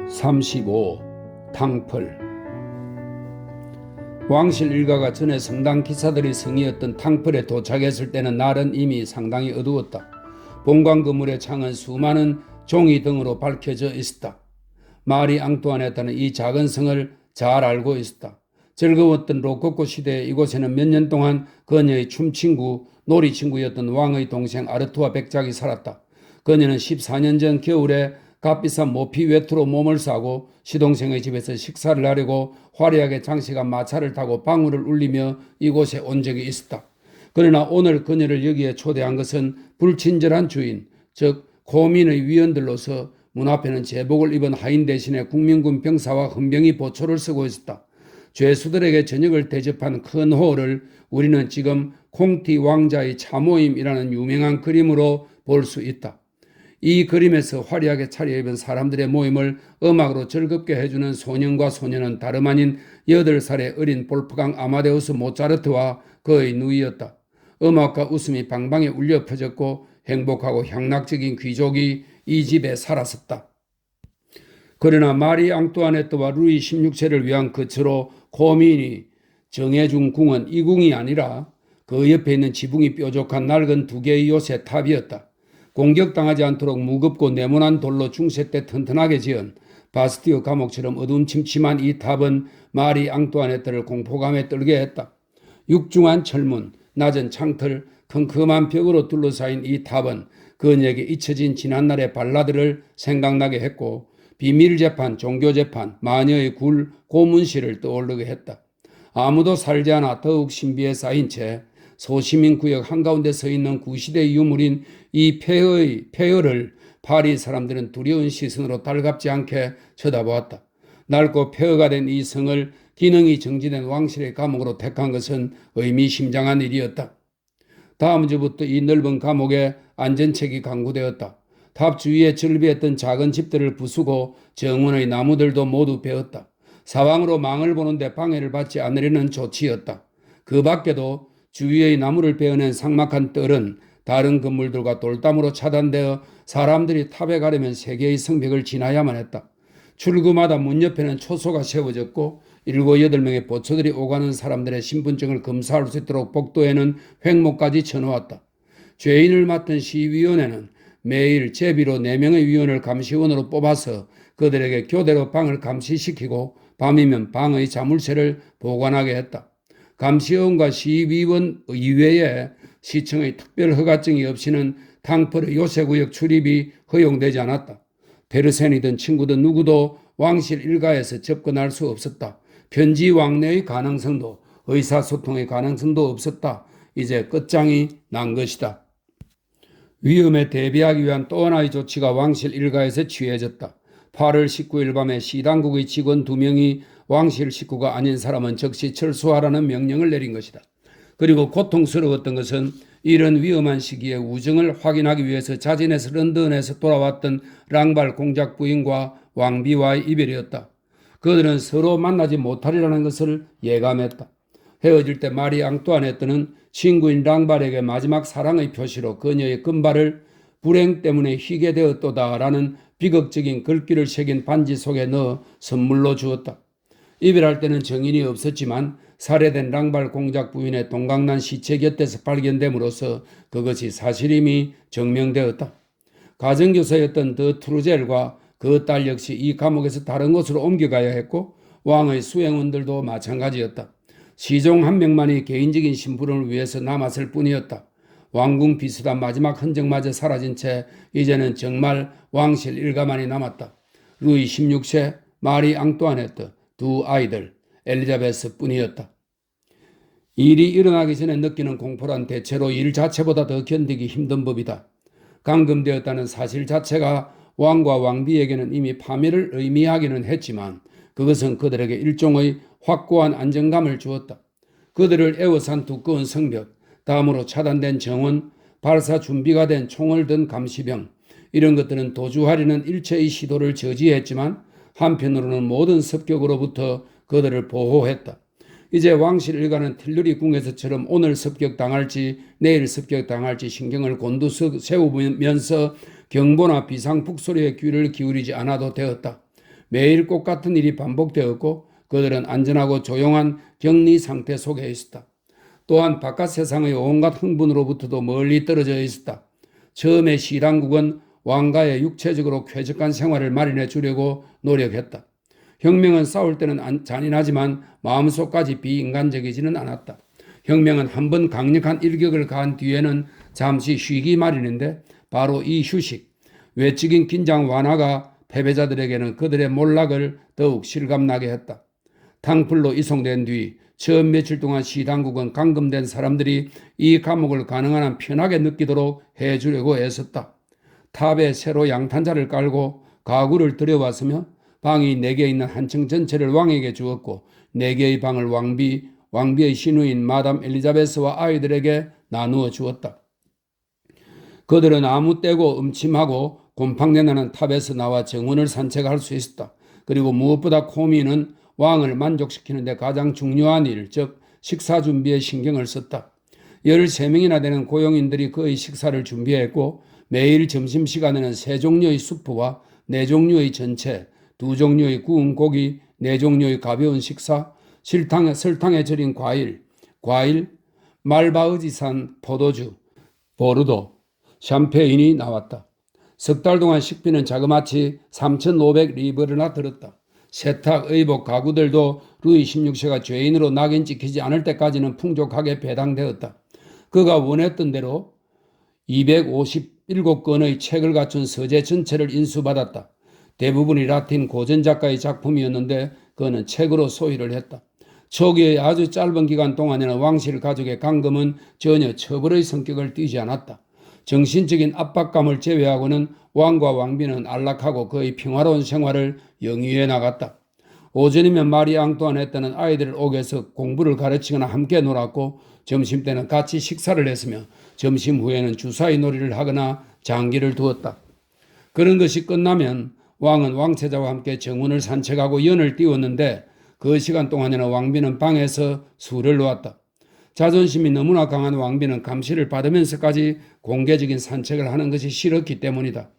35. 탕펄. 왕실 일가가 전에 성당 기사들이 성이었던 탕펄에 도착했을 때는 날은 이미 상당히 어두웠다. 본관 건물의 창은 수많은 종이 등으로 밝혀져 있었다. 마리 앙뚜아네트는 이 작은 성을 잘 알고 있었다. 즐거웠던 로코코 시대에 이곳에는 몇 년 동안 그녀의 춤친구, 놀이친구였던 왕의 동생 아르투아 백작이 살았다. 그녀는 14년 전 겨울에 값비싼 모피 외투로 몸을 싸고 시동생의 집에서 식사를 하려고 화려하게 장식한 마차를 타고 방울을 울리며 이곳에 온 적이 있었다. 그러나 오늘 그녀를 여기에 초대한 것은 불친절한 주인, 즉 고민의 위원들로서 문 앞에는 제복을 입은 하인 대신에 국민군 병사와 헌병이 보초를 쓰고 있었다. 죄수들에게 저녁을 대접한 큰 홀을 우리는 지금 콩티 왕자의 차모임이라는 유명한 그림으로 볼 수 있다. 이 그림에서 화려하게 차려입은 사람들의 모임을 음악으로 즐겁게 해주는 소년과 소녀는 다름 아닌 8살의 어린 볼프강 아마데우스 모차르트와 그의 누이였다. 음악과 웃음이 방방에 울려 퍼졌고 행복하고 향락적인 귀족이 이 집에 살았었다. 그러나 마리 앙뚜아네트와 루이 16세를 위한 거처로 고민이 정해준 궁은 이 궁이 아니라 그 옆에 있는 지붕이 뾰족한 낡은 2개의 요새 탑이었다. 공격당하지 않도록 무겁고 네모난 돌로 중세 때 튼튼하게 지은 바스티어 감옥처럼 어둠침침한 이 탑은 마리 앙뚜아네트를 공포감에 떨게 했다. 육중한 철문, 낮은 창틀, 컴컴한 벽으로 둘러싸인 이 탑은 그녀에게 잊혀진 지난날의 발라드를 생각나게 했고 비밀재판, 종교재판, 마녀의 굴, 고문실을 떠오르게 했다. 아무도 살지 않아 더욱 신비에 쌓인 채 소시민구역 한가운데 서 있는 구시대의 유물인 이 폐허를 파리 사람들은 두려운 시선으로 달갑지 않게 쳐다보았다. 낡고 폐허가 된 이 성을 기능이 정지된 왕실의 감옥으로 택한 것은 의미심장한 일이었다. 다음 주부터 이 넓은 감옥에 안전책이 강구되었다. 탑 주위에 절비했던 작은 집들을 부수고 정원의 나무들도 모두 베었다. 사방으로 망을 보는데 방해를 받지 않으려는 조치였다. 그 밖에도 주위의 나무를 베어낸 삭막한 뜰은 다른 건물들과 돌담으로 차단되어 사람들이 탑에 가려면 3개의 성벽을 지나야만 했다. 출구마다 문 옆에는 초소가 세워졌고 7, 8명의 보초들이 오가는 사람들의 신분증을 검사할 수 있도록 복도에는 횡목까지 쳐놓았다. 죄인을 맡은 시위원회는 매일 제비로 4명의 위원을 감시원으로 뽑아서 그들에게 교대로 방을 감시시키고 밤이면 방의 자물쇠를 보관하게 했다. 감시원과 시위원 이외에 시청의 특별 허가증이 없이는 탕펄의 요새구역 출입이 허용되지 않았다. 페르센이든 친구든 누구도 왕실 일가에서 접근할 수 없었다. 편지 왕래의 가능성도 의사소통의 가능성도 없었다. 이제 끝장이 난 것이다. 위험에 대비하기 위한 또 하나의 조치가 왕실 일가에서 취해졌다. 8월 19일 밤에 시당국의 직원 2명이 왕실 식구가 아닌 사람은 즉시 철수하라는 명령을 내린 것이다. 그리고 고통스러웠던 것은 이런 위험한 시기에 우정을 확인하기 위해서 자진해서 런던에서 돌아왔던 랑발 공작 부인과 왕비와의 이별이었다. 그들은 서로 만나지 못하리라는 것을 예감했다. 헤어질 때 마리 앙뚜아네트는 친구인 랑발에게 마지막 사랑의 표시로 그녀의 금발을 불행 때문에 희게 되었도다라는 비극적인 글귀를 새긴 반지 속에 넣어 선물로 주었다. 이별할 때는 정인이 없었지만 살해된 랑발 공작 부인의 동강난 시체 곁에서 발견됨으로써 그것이 사실임이 증명되었다. 가정교사였던 더 트루젤과 그 딸 역시 이 감옥에서 다른 곳으로 옮겨가야 했고 왕의 수행원들도 마찬가지였다. 시종 한 명만이 개인적인 심부름을 위해서 남았을 뿐이었다. 왕궁 비슷한 마지막 흔적마저 사라진 채 이제는 정말 왕실 일가만이 남았다. 루이 16세, 마리 앙뚜아네트, 2 아이들, 엘리자베스 뿐이었다. 일이 일어나기 전에 느끼는 공포란 대체로 일 자체보다 더 견디기 힘든 법이다. 감금되었다는 사실 자체가 왕과 왕비에게는 이미 파멸을 의미하기는 했지만 그것은 그들에게 일종의 확고한 안정감을 주었다. 그들을 에워싼 두꺼운 성벽, 다음으로 차단된 정원, 발사 준비가 된 총을 든 감시병, 이런 것들은 도주하려는 일체의 시도를 저지했지만 한편으로는 모든 습격으로부터 그들을 보호했다. 이제 왕실 일가는 틸루리 궁에서처럼 오늘 습격당할지 내일 습격당할지 신경을 곤두세우면서 경보나 비상 북소리에 귀를 기울이지 않아도 되었다. 매일 똑같은 일이 반복되었고 그들은 안전하고 조용한 격리 상태 속에 있었다. 또한 바깥 세상의 온갖 흥분으로부터도 멀리 떨어져 있었다. 처음에 시당국은 왕가의 육체적으로 쾌적한 생활을 마련해 주려고 노력했다. 혁명은 싸울 때는 잔인하지만 마음속까지 비인간적이지는 않았다. 혁명은 한번 강력한 일격을 가한 뒤에는 잠시 쉬기 마련인데 바로 이 휴식, 외적인 긴장 완화가 패배자들에게는 그들의 몰락을 더욱 실감나게 했다. 탕플로 이송된 뒤 처음 며칠 동안 시당국은 감금된 사람들이 이 감옥을 가능한 한 편하게 느끼도록 해주려고 애썼다. 탑에 새로 양탄자를 깔고 가구를 들여왔으며 방이 4개 있는 한 층 전체를 왕에게 주었고 4개의 방을 왕비의 신우인 마담 엘리자베스와 아이들에게 나누어 주었다. 그들은 아무 때고 음침하고 곰팡내 나는 탑에서 나와 정원을 산책할 수 있었다. 그리고 무엇보다 코미는 왕을 만족시키는 데 가장 중요한 일, 즉 식사 준비에 신경을 썼다. 13명이나 되는 고용인들이 그의 식사를 준비했고 매일 점심시간에는 3종류의 수프와 4종류의 전체, 2종류의 구운 고기, 4종류의 가벼운 식사, 설탕에 절인 과일, 말바흐지산 포도주, 보르도, 샴페인이 나왔다. 석 달 동안 식비는 자그마치 3,500리브르나 들었다. 세탁, 의복, 가구들도 루이 16세가 죄인으로 낙인 찍히지 않을 때까지는 풍족하게 배당되었다. 그가 원했던 대로 257건의 책을 갖춘 서재 전체를 인수받았다. 대부분이 라틴 고전 작가의 작품이었는데 그는 책으로 소유를 했다. 초기의 아주 짧은 기간 동안에는 왕실 가족의 감금은 전혀 처벌의 성격을 띠지 않았다. 정신적인 압박감을 제외하고는 왕과 왕비는 안락하고 거의 평화로운 생활을 영위해 나갔다. 오전이면 마리 앙뚜아네트는 아이들을 옥에서 공부를 가르치거나 함께 놀았고 점심때는 같이 식사를 했으며 점심 후에는 주사위 놀이를 하거나 장기를 두었다. 그런 것이 끝나면 왕은 왕세자와 함께 정원을 산책하고 연을 띄웠는데 그 시간 동안에는 왕비는 방에서 술을 놓았다. 자존심이 너무나 강한 왕비는 감시를 받으면서까지 공개적인 산책을 하는 것이 싫었기 때문이다.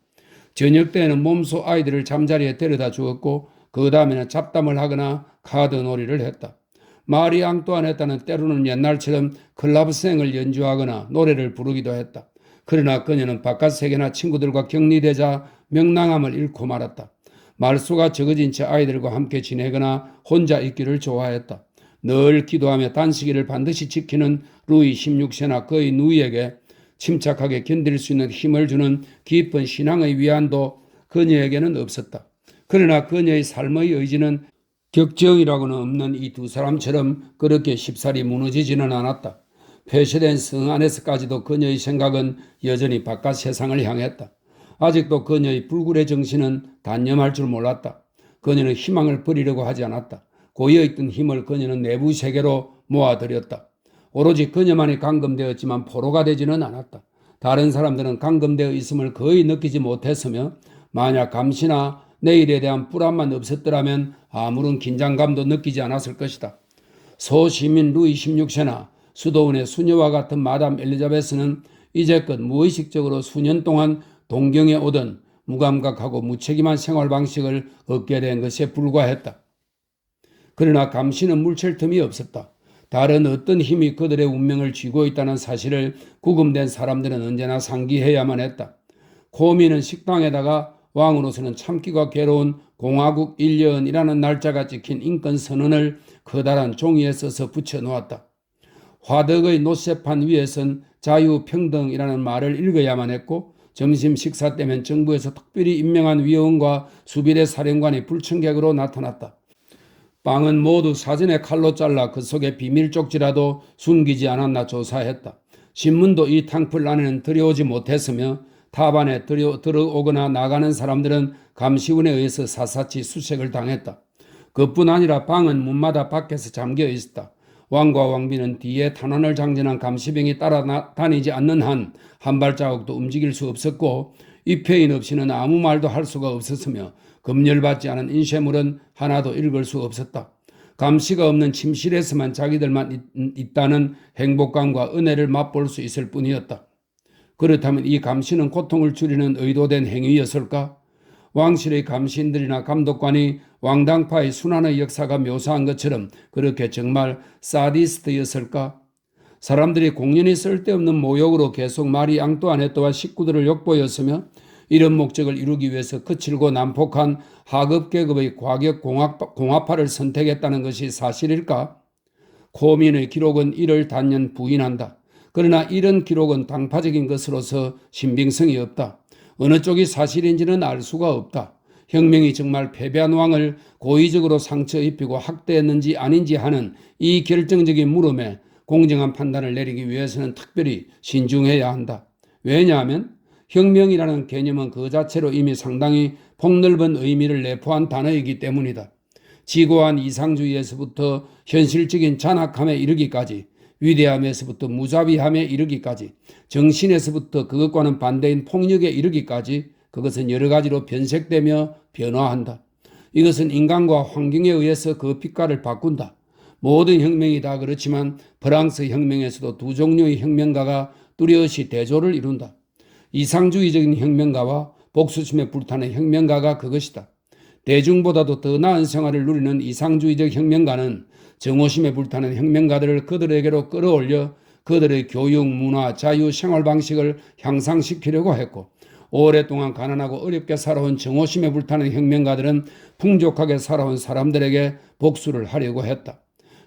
저녁 때에는 몸소 아이들을 잠자리에 데려다 주었고 그 다음에는 잡담을 하거나 카드 놀이를 했다. 마리 앙뚜아네트는 때로는 옛날처럼 클라브생을 연주하거나 노래를 부르기도 했다. 그러나 그녀는 바깥 세계나 친구들과 격리되자 명랑함을 잃고 말았다. 말수가 적어진 채 아이들과 함께 지내거나 혼자 있기를 좋아했다. 늘 기도하며 단식일을 반드시 지키는 루이 16세나 그의 누이에게 침착하게 견딜 수 있는 힘을 주는 깊은 신앙의 위안도 그녀에게는 없었다. 그러나 그녀의 삶의 의지는 격정이라고는 없는 이 두 사람처럼 그렇게 쉽사리 무너지지는 않았다. 폐쇄된 성 안에서까지도 그녀의 생각은 여전히 바깥 세상을 향했다. 아직도 그녀의 불굴의 정신은 단념할 줄 몰랐다. 그녀는 희망을 버리려고 하지 않았다. 고여있던 힘을 그녀는 내부 세계로 모아들였다. 오로지 그녀만이 감금되었지만 포로가 되지는 않았다. 다른 사람들은 감금되어 있음을 거의 느끼지 못했으며 만약 감시나 내일에 대한 불안만 없었더라면 아무런 긴장감도 느끼지 않았을 것이다. 소시민 루이 16세나 수도원의 수녀와 같은 마담 엘리자베스는 이제껏 무의식적으로 수년 동안 동경에 오던 무감각하고 무책임한 생활 방식을 얻게 된 것에 불과했다. 그러나 감시는 물칠 틈이 없었다. 다른 어떤 힘이 그들의 운명을 쥐고 있다는 사실을 구금된 사람들은 언제나 상기해야만 했다. 코미는 식당에다가 왕으로서는 참기가 괴로운 공화국 1년이라는 날짜가 찍힌 인권선언을 커다란 종이에 써서 붙여놓았다. 화덕의 노쇠판 위에선 자유평등이라는 말을 읽어야만 했고 점심 식사 때면 정부에서 특별히 임명한 위원과 수비대 사령관이 불청객으로 나타났다. 빵은 모두 사전에 칼로 잘라 그 속에 비밀 쪽지라도 숨기지 않았나 조사했다. 신문도 이 탕플 안에는 들여오지 못했으며 탑 안에 들어오거나 나가는 사람들은 감시원에 의해서 샅샅이 수색을 당했다. 그뿐 아니라 방은 문마다 밖에서 잠겨 있었다. 왕과 왕비는 뒤에 탄환을 장전한 감시병이 따라다니지 않는 한 한 발자국도 움직일 수 없었고 입회인 없이는 아무 말도 할 수가 없었으며 검열받지 않은 인쇄물은 하나도 읽을 수 없었다. 감시가 없는 침실에서만 자기들만 있다는 행복감과 은혜를 맛볼 수 있을 뿐이었다. 그렇다면 이 감시는 고통을 줄이는 의도된 행위였을까? 왕실의 감신들이나 감독관이 왕당파의 순환의 역사가 묘사한 것처럼 그렇게 정말 사디스트였을까? 사람들이 공연히 쓸데없는 모욕으로 계속 마리 앙뚜아네트와 식구들을 욕보였으며 이런 목적을 이루기 위해서 거칠고 난폭한 하급 계급의 과격 공화파를 선택했다는 것이 사실일까? 코민의 기록은 이를 단연 부인한다. 그러나 이런 기록은 당파적인 것으로서 신빙성이 없다. 어느 쪽이 사실인지는 알 수가 없다. 혁명이 정말 패배한 왕을 고의적으로 상처 입히고 학대했는지 아닌지 하는 이 결정적인 물음에 공정한 판단을 내리기 위해서는 특별히 신중해야 한다. 왜냐하면 혁명이라는 개념은 그 자체로 이미 상당히 폭넓은 의미를 내포한 단어이기 때문이다. 지고한 이상주의에서부터 현실적인 잔악함에 이르기까지, 위대함에서부터 무자비함에 이르기까지, 정신에서부터 그것과는 반대인 폭력에 이르기까지 그것은 여러 가지로 변색되며 변화한다. 이것은 인간과 환경에 의해서 그 빛깔을 바꾼다. 모든 혁명이 다 그렇지만 프랑스 혁명에서도 두 종류의 혁명가가 뚜렷이 대조를 이룬다. 이상주의적인 혁명가와 복수심에 불타는 혁명가가 그것이다. 대중보다도 더 나은 생활을 누리는 이상주의적 혁명가는 정오심에 불타는 혁명가들을 그들에게로 끌어올려 그들의 교육, 문화, 자유, 생활 방식을 향상시키려고 했고, 오랫동안 가난하고 어렵게 살아온 정오심에 불타는 혁명가들은 풍족하게 살아온 사람들에게 복수를 하려고 했다.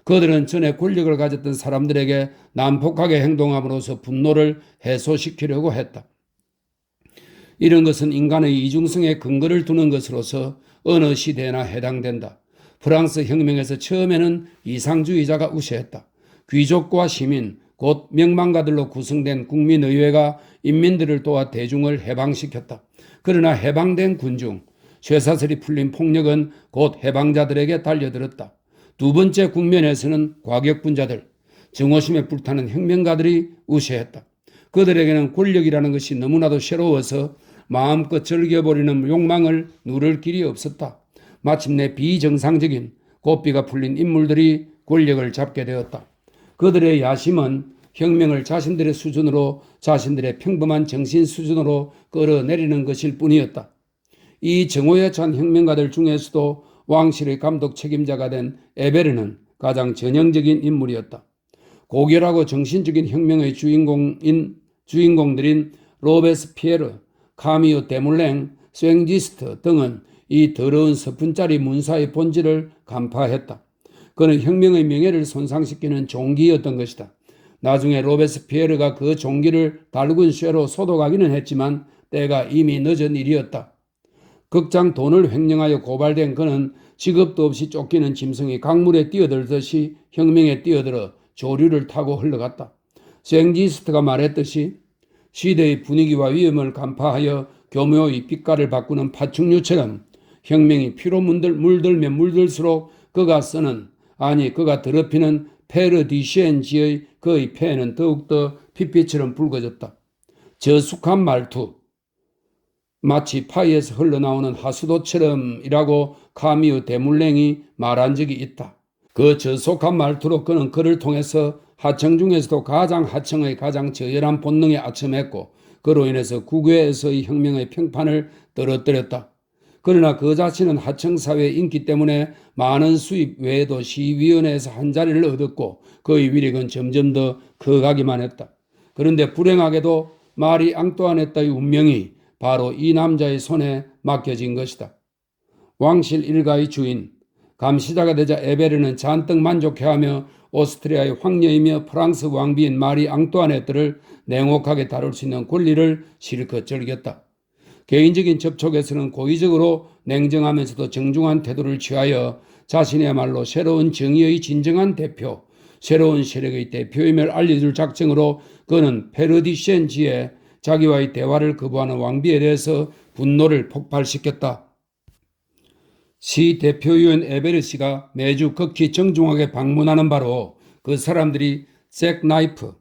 그들은 전에 권력을 가졌던 사람들에게 난폭하게 행동함으로써 분노를 해소시키려고 했다. 이런 것은 인간의 이중성에 근거를 두는 것으로서 어느 시대에나 해당된다. 프랑스 혁명에서 처음에는 이상주의자가 우세했다. 귀족과 시민, 곧 명망가들로 구성된 국민의회가 인민들을 도와 대중을 해방시켰다. 그러나 해방된 군중, 쇠사슬이 풀린 폭력은 곧 해방자들에게 달려들었다. 두 번째 국면에서는 과격분자들, 정오심에 불타는 혁명가들이 우세했다. 그들에게는 권력이라는 것이 너무나도 새로워서 마음껏 즐겨버리는 욕망을 누를 길이 없었다. 마침내 비정상적인 고삐가 풀린 인물들이 권력을 잡게 되었다. 그들의 야심은 혁명을 자신들의 수준으로, 자신들의 평범한 정신 수준으로 끌어내리는 것일 뿐이었다. 이 정오에 찬 혁명가들 중에서도 왕실의 감독 책임자가 된 에베르는 가장 전형적인 인물이었다. 고결하고 정신적인 혁명의 주인공들인 로베스피에르, 카미오 데몰랭, 쇤지스트 등은 이 더러운 서푼짜리 문사의 본질을 간파했다. 그는 혁명의 명예를 손상시키는 종기였던 것이다. 나중에 로베스피에르가 그 종기를 달군 쇠로 소독하기는 했지만 때가 이미 늦은 일이었다. 극장 돈을 횡령하여 고발된 그는 직업도 없이 쫓기는 짐승이 강물에 뛰어들듯이 혁명에 뛰어들어 조류를 타고 흘러갔다. 쇤지스트가 말했듯이 시대의 분위기와 위험을 간파하여 교묘의 빛깔을 바꾸는 파충류처럼 혁명이 피로 물들면 물들수록 그가 더럽히는 페르디시엔지의 그의 폐는 더욱더 pit빛처럼 붉어졌다. 저숙한 말투, 마치 파이에서 흘러나오는 하수도처럼이라고 카미오 데몰랭이 말한 적이 있다. 그 저속한 말투로 그는 그를 통해서 하청 중에서도 가장 하청의 가장 저열한 본능에 아첨했고 그로 인해서 국외에서의 혁명의 평판을 떨어뜨렸다. 그러나 그 자신은 하청사회의 인기 때문에 많은 수입 외에도 시위원회에서 한 자리를 얻었고 그의 위력은 점점 더 커가기만 했다. 그런데 불행하게도 마리 앙뚜아네트의 운명이 바로 이 남자의 손에 맡겨진 것이다. 왕실 일가의 주인, 감시자가 되자 에베르는 잔뜩 만족해하며 오스트리아의 황녀이며 프랑스 왕비인 마리 앙뚜아네트를 냉혹하게 다룰 수 있는 권리를 실컷 즐겼다. 개인적인 접촉에서는 고의적으로 냉정하면서도 정중한 태도를 취하여 자신의야말로 새로운 정의의 진정한 대표, 새로운 세력의 대표임을 알려줄 작정으로 그는 페르디시엔지에 자기와의 대화를 거부하는 왕비에 대해서 분노를 폭발시켰다. 시 대표위원 에베르 씨가 매주 극히 정중하게 방문하는 바로 그 사람들이 잭나이프,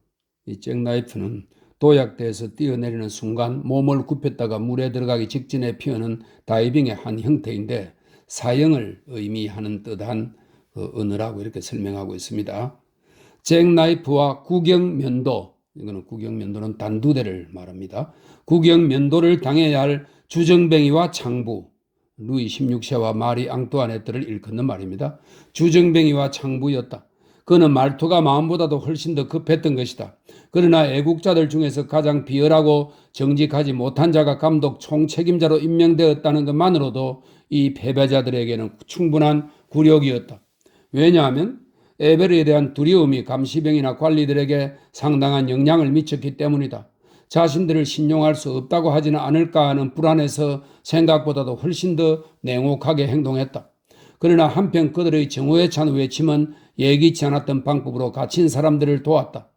이 잭나이프는 도약대에서 뛰어내리는 순간 몸을 굽혔다가 물에 들어가기 직전에 피우는 다이빙의 한 형태인데 사형을 의미하는 듯한 그 언어라고 이렇게 설명하고 있습니다. 잭나이프와 구경면도, 이거는 구경면도는 단두대를 말합니다. 구경면도를 당해야 할 주정뱅이와 창부, 루이 16세와 마리 앙뚜아네트를 일컫는 말입니다. 주정뱅이와 창부였다. 그는 말투가 마음보다도 훨씬 더 급했던 것이다. 그러나 애국자들 중에서 가장 비열하고 정직하지 못한 자가 감독 총책임자로 임명되었다는 것만으로도 이 패배자들에게는 충분한 굴욕이었다. 왜냐하면 에베르에 대한 두려움이 감시병이나 관리들에게 상당한 영향을 미쳤기 때문이다. 자신들을 신용할 수 없다고 하지는 않을까 하는 불안에서 생각보다도 훨씬 더 냉혹하게 행동했다. 그러나 한편 그들의 정오에 찬 외침은 예기치 않았던 방법으로 갇힌 사람들을 도왔다.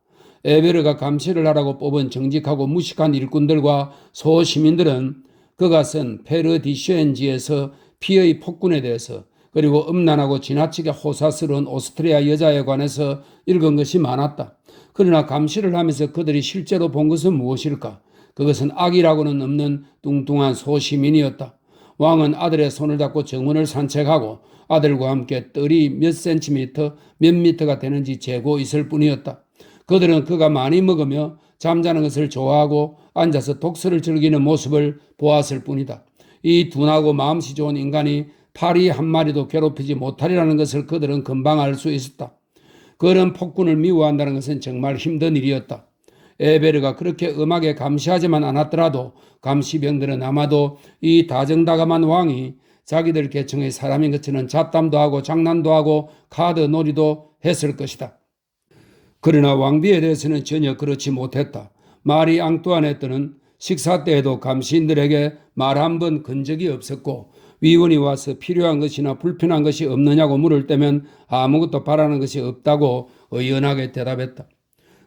에베르가 감시를 하라고 뽑은 정직하고 무식한 일꾼들과 소시민들은 그가 쓴 페르디슈엔지에서 피의 폭군에 대해서 그리고 음란하고 지나치게 호사스러운 오스트리아 여자에 관해서 읽은 것이 많았다. 그러나 감시를 하면서 그들이 실제로 본 것은 무엇일까? 그것은 악이라고는 없는 뚱뚱한 소시민이었다. 왕은 아들의 손을 잡고 정원을 산책하고 아들과 함께 뜰이 몇 센티미터, 몇 미터가 되는지 재고 있을 뿐이었다. 그들은 그가 많이 먹으며 잠자는 것을 좋아하고 앉아서 독서를 즐기는 모습을 보았을 뿐이다. 이 둔하고 마음씨 좋은 인간이 파리 한 마리도 괴롭히지 못하리라는 것을 그들은 금방 알 수 있었다. 그런 폭군을 미워한다는 것은 정말 힘든 일이었다. 에베르가 그렇게 음하게 감시하지만 않았더라도 감시병들은 아마도 이 다정다감한 왕이 자기들 계층의 사람인 것처럼 잡담도 하고 장난도 하고 카드 놀이도 했을 것이다. 그러나 왕비에 대해서는 전혀 그렇지 못했다. 마리 앙뚜아네트는 식사 때에도 감시인들에게 말 한 번 건 적이 없었고 위원이 와서 필요한 것이나 불편한 것이 없느냐고 물을 때면 아무것도 바라는 것이 없다고 의연하게 대답했다.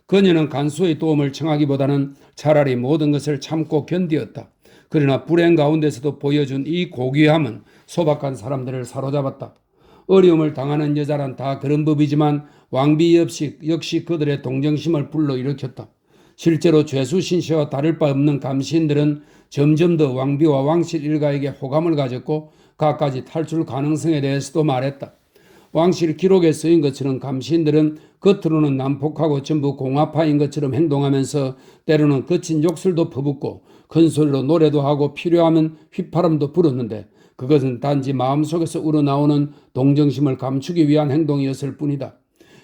그녀는 간수의 도움을 청하기보다는 차라리 모든 것을 참고 견디었다. 그러나 불행 가운데서도 보여준 이 고귀함은 소박한 사람들을 사로잡았다. 어려움을 당하는 여자란 다 그런 법이지만 왕비 역시 그들의 동정심을 불러일으켰다. 실제로 죄수신세와 다를 바 없는 감시인들은 점점 더 왕비와 왕실 일가에게 호감을 가졌고 갖가지 탈출 가능성에 대해서도 말했다. 왕실 기록에 쓰인 것처럼 감시인들은 겉으로는 난폭하고 전부 공화파인 것처럼 행동하면서 때로는 거친 욕설도 퍼붓고 큰 소리로 노래도 하고 필요하면 휘파람도 불었는데 그것은 단지 마음속에서 우러나오는 동정심을 감추기 위한 행동이었을 뿐이다.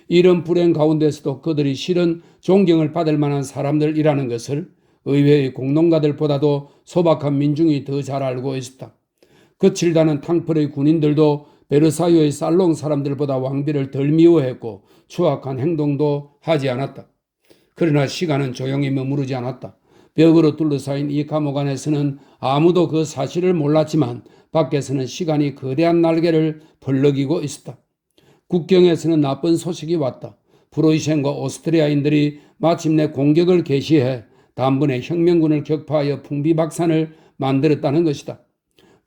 이런 불행 가운데서도 그들이 실은 존경을 받을 만한 사람들이라는 것을 의회의 공론가들보다도 소박한 민중이 더 잘 알고 있었다. 거칠다는 탕플의 군인들도 베르사유의 살롱 사람들보다 왕비를 덜 미워했고 추악한 행동도 하지 않았다. 그러나 시간은 조용히 머무르지 않았다. 벽으로 둘러싸인 이 감옥 안에서는 아무도 그 사실을 몰랐지만 밖에서는 시간이 거대한 날개를 벌럭이고 있었다. 국경에서는 나쁜 소식이 왔다. 프로이센과 오스트리아인들이 마침내 공격을 개시해 단번에 혁명군을 격파하여 풍비박산을 만들었다는 것이다.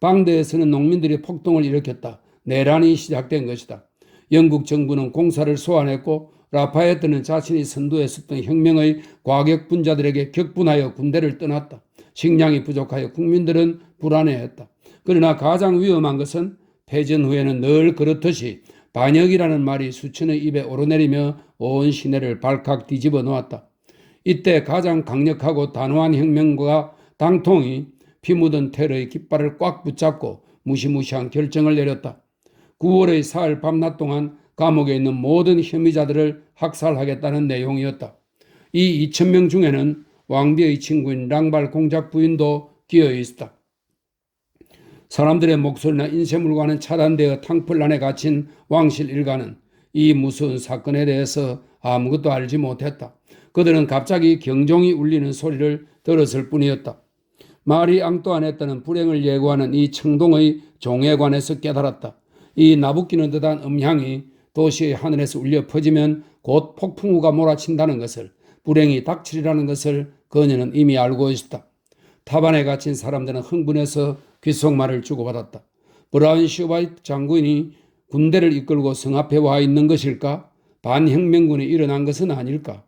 방대에서는 농민들이 폭동을 일으켰다. 내란이 시작된 것이다. 영국 정부는 공사를 소환했고 라파에트는 자신이 선도했었던 혁명의 과격분자들에게 격분하여 군대를 떠났다. 식량이 부족하여 국민들은 불안해했다. 그러나 가장 위험한 것은 패전 후에는 늘 그렇듯이 반역이라는 말이 수천의 입에 오르내리며 온 시내를 발칵 뒤집어 놓았다. 이때 가장 강력하고 단호한 혁명과 당통이 피 묻은 테러의 깃발을 꽉 붙잡고 무시무시한 결정을 내렸다. 9월의 사흘 밤낮 동안 감옥에 있는 모든 혐의자들을 학살하겠다는 내용이었다. 이 2,000명 중에는 왕비의 친구인 랑발 공작 부인도 끼어 있었다. 사람들의 목소리나 인쇄물과는 차단되어 탕플 안에 갇힌 왕실 일가는 이 무서운 사건에 대해서 아무것도 알지 못했다. 그들은 갑자기 경종이 울리는 소리를 들었을 뿐이었다. 마리 앙뚜아네트는 불행을 예고하는 이 청동의 종에 관해서 깨달았다. 이 나부끼는 듯한 음향이 도시의 하늘에서 울려 퍼지면 곧 폭풍우가 몰아친다는 것을, 불행이 닥치리라는 것을 그녀는 이미 알고 있었다. 타반에 갇힌 사람들은 흥분해서 귓속말을 주고받았다. 브라운슈바이트 장군이 군대를 이끌고 성 앞에 와 있는 것일까? 반혁명군이 일어난 것은 아닐까?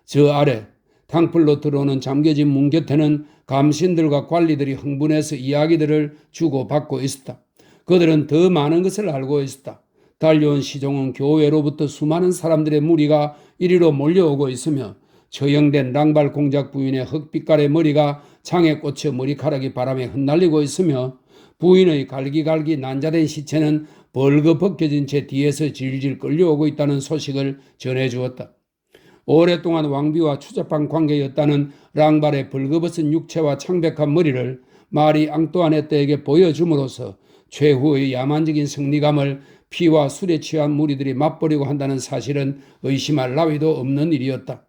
저 아래 탕플로 들어오는 잠겨진 문 곁에는 감신들과 관리들이 흥분해서 이야기들을 주고받고 있었다. 그들은 더 많은 것을 알고 있었다. 달려온 시종은 교회로부터 수많은 사람들의 무리가 이리로 몰려오고 있으며 처형된 랑발 공작 부인의 흑빛깔의 머리가 창에 꽂혀 머리카락이 바람에 흩날리고 있으며 부인의 갈기갈기 난자된 시체는 벌거벗겨진 채 뒤에서 질질 끌려오고 있다는 소식을 전해주었다. 오랫동안 왕비와 추잡한 관계였다는 랑발의 벌거벗은 육체와 창백한 머리를 마리 앙뚜아네트에게 보여줌으로써 최후의 야만적인 승리감을 피와 술에 취한 무리들이 맛보려고 한다는 사실은 의심할 나위도 없는 일이었다.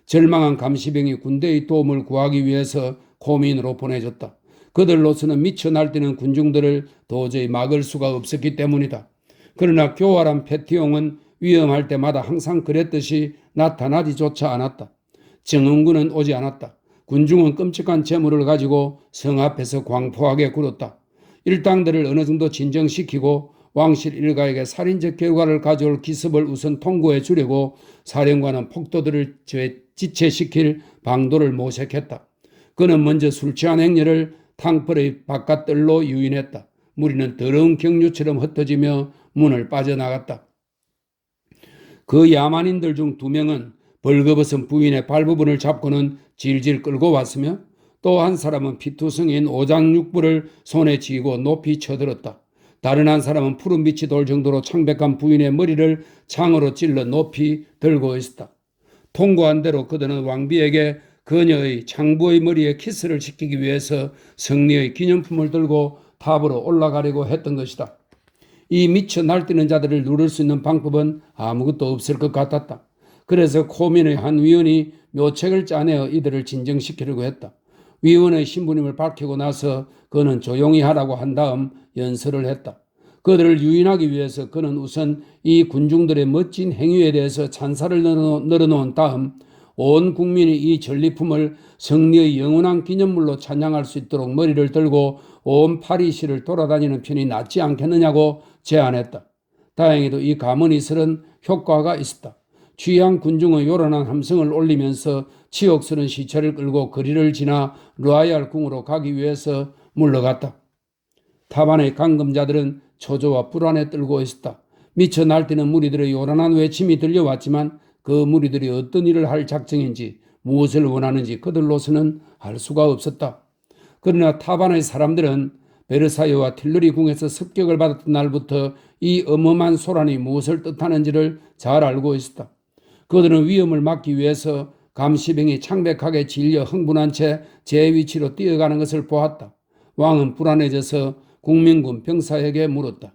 절망한 감시병이 군대의 도움을 구하기 위해서 코민으로 보내졌다. 그들로서는 미쳐 날뛰는 군중들을 도저히 막을 수가 없었기 때문이다. 그러나 교활한 페티옹은 위험할 때마다 항상 그랬듯이 나타나지조차 않았다. 정은군은 오지 않았다. 군중은 끔찍한 재물을 가지고 성 앞에서 광포하게 굴었다. 일당들을 어느 정도 진정시키고 왕실 일가에게 살인적 결과를 가져올 기습을 우선 통고해 주려고 사령관은 폭도들을 지체시킬 방도를 모색했다. 그는 먼저 술 취한 행렬을 탕벌의 바깥들로 유인했다. 무리는 더러운 경류처럼 흩어지며 문을 빠져나갔다. 그 야만인들 중 2명은 벌거벗은 부인의 발부분을 잡고는 질질 끌고 왔으며 또 한 사람은 피투성이인 오장육부를 손에 쥐고 높이 쳐들었다. 다른 한 사람은 푸른 빛이 돌 정도로 창백한 부인의 머리를 창으로 찔러 높이 들고 있었다. 통고한 대로 그들은 왕비에게 그녀의 창부의 머리에 키스를 시키기 위해서 승리의 기념품을 들고 탑으로 올라가려고 했던 것이다. 이 미쳐 날뛰는 자들을 누를 수 있는 방법은 아무것도 없을 것 같았다. 그래서 코민의 한 위원이 묘책을 짜내어 이들을 진정시키려고 했다. 위원의 신부님을 밝히고 나서 그는 조용히 하라고 한 다음 연설을 했다. 그들을 유인하기 위해서 그는 우선 이 군중들의 멋진 행위에 대해서 찬사를 늘어놓은 다음 온 국민이 이 전리품을 승리의 영원한 기념물로 찬양할 수 있도록 머리를 들고 온 파리시를 돌아다니는 편이 낫지 않겠느냐고 제안했다. 다행히도 이 가문이설은 효과가 있었다. 취한 군중의 요란한 함성을 올리면서 치욕스런 시체를 끌고 거리를 지나 루아얄 궁으로 가기 위해서 물러갔다. 타반의 감금자들은 초조와 불안에 떨고 있었다. 미쳐 날뛰는 무리들의 요란한 외침이 들려왔지만 그 무리들이 어떤 일을 할 작정인지 무엇을 원하는지 그들로서는 알 수가 없었다. 그러나 타반의 사람들은 베르사유와 틸러리 궁에서 습격을 받았던 날부터 이 어마어마한 소란이 무엇을 뜻하는지를 잘 알고 있었다. 그들은 위험을 막기 위해서 감시병이 창백하게 질려 흥분한 채 제 위치로 뛰어가는 것을 보았다. 왕은 불안해져서 국민군 병사에게 물었다.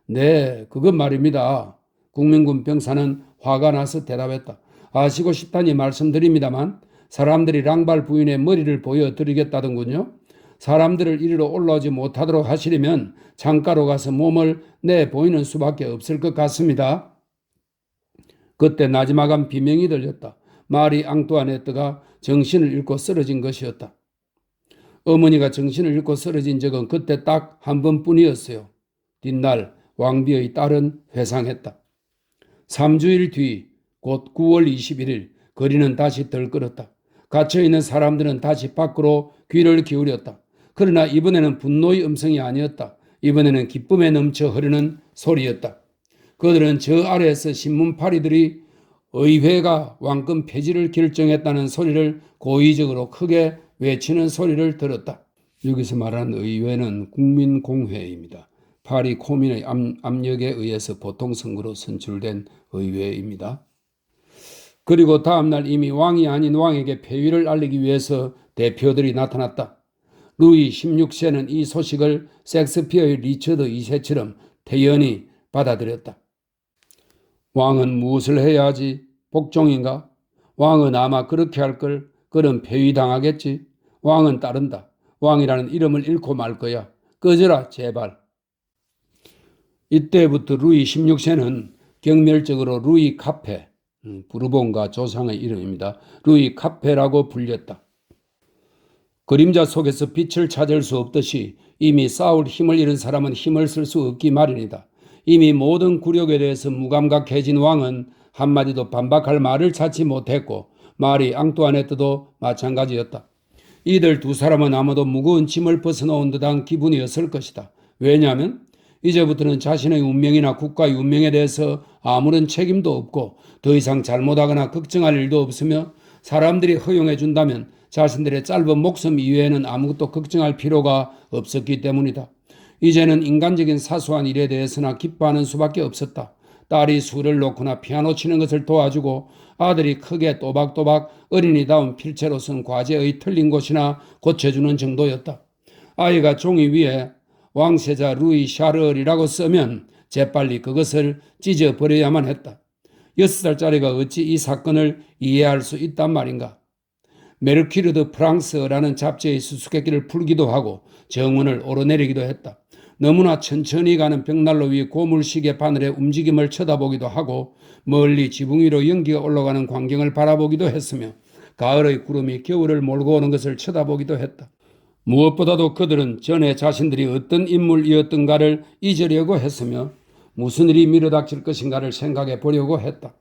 네, 그건 말입니다. 국민군 병사는 화가 나서 대답했다. 아시고 싶다니 말씀드립니다만 사람들이 랑발 부인의 머리를 보여드리겠다던군요. 사람들을 이리로 올라오지 못하도록 하시려면 창가로 가서 몸을 내보이는 수밖에 없을 것 같습니다. 그때 나지막한 비명이 들렸다. 마리 앙뚜아네트가 정신을 잃고 쓰러진 것이었다. 어머니가 정신을 잃고 쓰러진 적은 그때 딱 한 번뿐이었어요. 뒷날 왕비의 딸은 회상했다. 3주일 뒤 곧 9월 21일 거리는 다시 덜끓었다. 갇혀있는 사람들은 다시 밖으로 귀를 기울였다. 그러나 이번에는 분노의 음성이 아니었다. 이번에는 기쁨에 넘쳐 흐르는 소리였다. 그들은 저 아래에서 신문파리들이 의회가 왕권 폐지를 결정했다는 소리를 고의적으로 크게 외치는 소리를 들었다. 여기서 말하는 의회는 국민공회입니다. 파리 코민의 압력에 의해서 보통선거로 선출된 의회입니다. 그리고 다음날 이미 왕이 아닌 왕에게 폐위를 알리기 위해서 대표들이 나타났다. 루이 16세는 이 소식을 섹스피어의 리처드 2세처럼 태연히 받아들였다. 왕은 무엇을 해야 하지? 복종인가? 왕은 아마 그렇게 할 걸. 그는 폐위당하겠지. 왕은 따른다. 왕이라는 이름을 잃고 말 거야. 꺼져라 제발. 이때부터 루이 16세는 경멸적으로 루이 카페, 부르봉가 조상의 이름입니다. 루이 카페라고 불렸다. 그림자 속에서 빛을 찾을 수 없듯이 이미 싸울 힘을 잃은 사람은 힘을 쓸 수 없기 마련이다. 이미 모든 굴욕에 대해서 무감각해진 왕은 한마디도 반박할 말을 찾지 못했고 마리 앙뚜아네트도 마찬가지였다. 이들 2사람은 아마도 무거운 짐을 벗어놓은 듯한 기분이었을 것이다. 왜냐하면 이제부터는 자신의 운명이나 국가의 운명에 대해서 아무런 책임도 없고 더 이상 잘못하거나 걱정할 일도 없으며 사람들이 허용해 준다면 자신들의 짧은 목숨 이외에는 아무것도 걱정할 필요가 없었기 때문이다. 이제는 인간적인 사소한 일에 대해서나 기뻐하는 수밖에 없었다. 딸이 술을 놓거나 피아노 치는 것을 도와주고 아들이 크게 또박또박 어린이다운 필체로 쓴 과제의 틀린 곳이나 고쳐주는 정도였다. 아이가 종이 위에 왕세자 루이 샤를이라고 쓰면 재빨리 그것을 찢어버려야만 했다. 6살짜리가 어찌 이 사건을 이해할 수 있단 말인가. 메르큐르드 프랑스라는 잡지의 수수께끼를 풀기도 하고 정문을 오르내리기도 했다. 너무나 천천히 가는 벽난로 위 고물시계 바늘의 움직임을 쳐다보기도 하고 멀리 지붕 위로 연기가 올라가는 광경을 바라보기도 했으며 가을의 구름이 겨울을 몰고 오는 것을 쳐다보기도 했다. 무엇보다도 그들은 전에 자신들이 어떤 인물이었던가를 잊으려고 했으며 무슨 일이 밀어닥칠 것인가를 생각해 보려고 했다.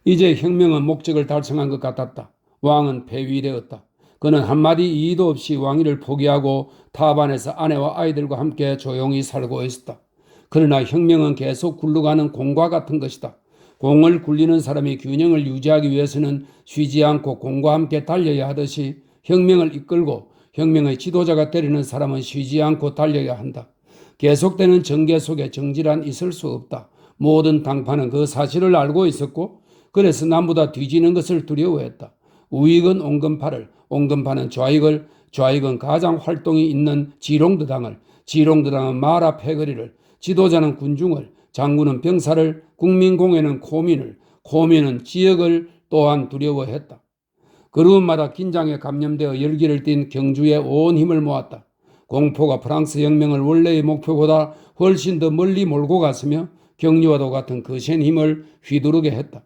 이제 혁명은 목적을 달성한 것 같았다. 왕은 폐위되었다. 그는 한마디 이의도 없이 왕위를 포기하고 타반에서 아내와 아이들과 함께 조용히 살고 있었다. 그러나 혁명은 계속 굴러가는 공과 같은 것이다. 공을 굴리는 사람이 균형을 유지하기 위해서는 쉬지 않고 공과 함께 달려야 하듯이 혁명을 이끌고 혁명의 지도자가 되려는 사람은 쉬지 않고 달려야 한다. 계속되는 전개 속에 정질한 있을 수 없다. 모든 당파는 그 사실을 알고 있었고 그래서 남보다 뒤지는 것을 두려워했다. 우익은 온건파를, 온건파는 좌익을, 좌익은 가장 활동이 있는 지롱드당을, 지롱드당은 마라 패거리를, 지도자는 군중을, 장군은 병사를, 국민공회는 코민을, 코민은 지역을 또한 두려워했다. 그룹마다 긴장에 감염되어 열기를 띤 경주에 온 힘을 모았다. 공포가 프랑스 혁명을 원래의 목표보다 훨씬 더 멀리 몰고 갔으며 격려와도 같은 거센 힘을 휘두르게 했다.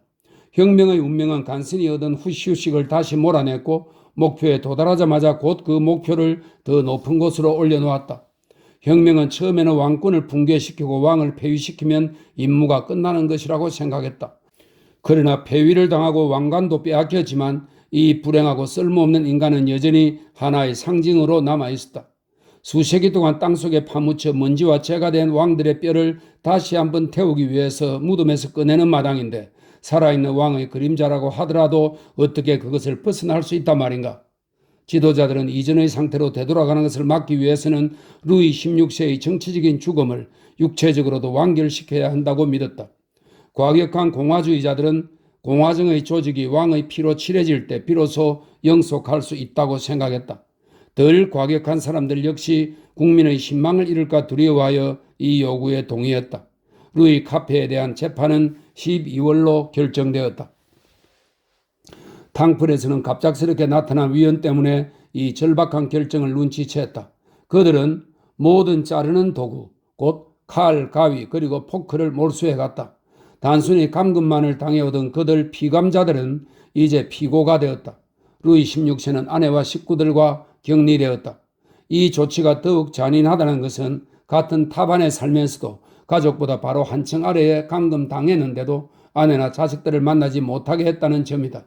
혁명의 운명은 간신히 얻은 후시후식을 다시 몰아냈고 목표에 도달하자마자 곧 그 목표를 더 높은 곳으로 올려놓았다. 혁명은 처음에는 왕권을 붕괴시키고 왕을 폐위시키면 임무가 끝나는 것이라고 생각했다. 그러나 폐위를 당하고 왕관도 빼앗겼지만 이 불행하고 쓸모없는 인간은 여전히 하나의 상징으로 남아있었다. 수세기 동안 땅속에 파묻혀 먼지와 재가 된 왕들의 뼈를 다시 한번 태우기 위해서 무덤에서 꺼내는 마당인데 살아있는 왕의 그림자라고 하더라도 어떻게 그것을 벗어날 수 있단 말인가. 지도자들은 이전의 상태로 되돌아가는 것을 막기 위해서는 루이 16세의 정치적인 죽음을 육체적으로도 완결시켜야 한다고 믿었다. 과격한 공화주의자들은 공화정의 조직이 왕의 피로 칠해질 때 비로소 영속할 수 있다고 생각했다. 덜 과격한 사람들 역시 국민의 신망을 잃을까 두려워하여 이 요구에 동의했다. 루이 카페에 대한 재판은 12월로 결정되었다. 탕플에서는 갑작스럽게 나타난 위원 때문에 이 절박한 결정을 눈치챘다. 그들은 모든 자르는 도구, 곧 칼, 가위 그리고 포크를 몰수해갔다. 단순히 감금만을 당해오던 그들 피감자들은 이제 피고가 되었다. 루이 16세는 아내와 식구들과 격리되었다. 이 조치가 더욱 잔인하다는 것은 같은 타반에 살면서도 가족보다 바로 한층 아래에 감금당했는데도 아내나 자식들을 만나지 못하게 했다는 점이다.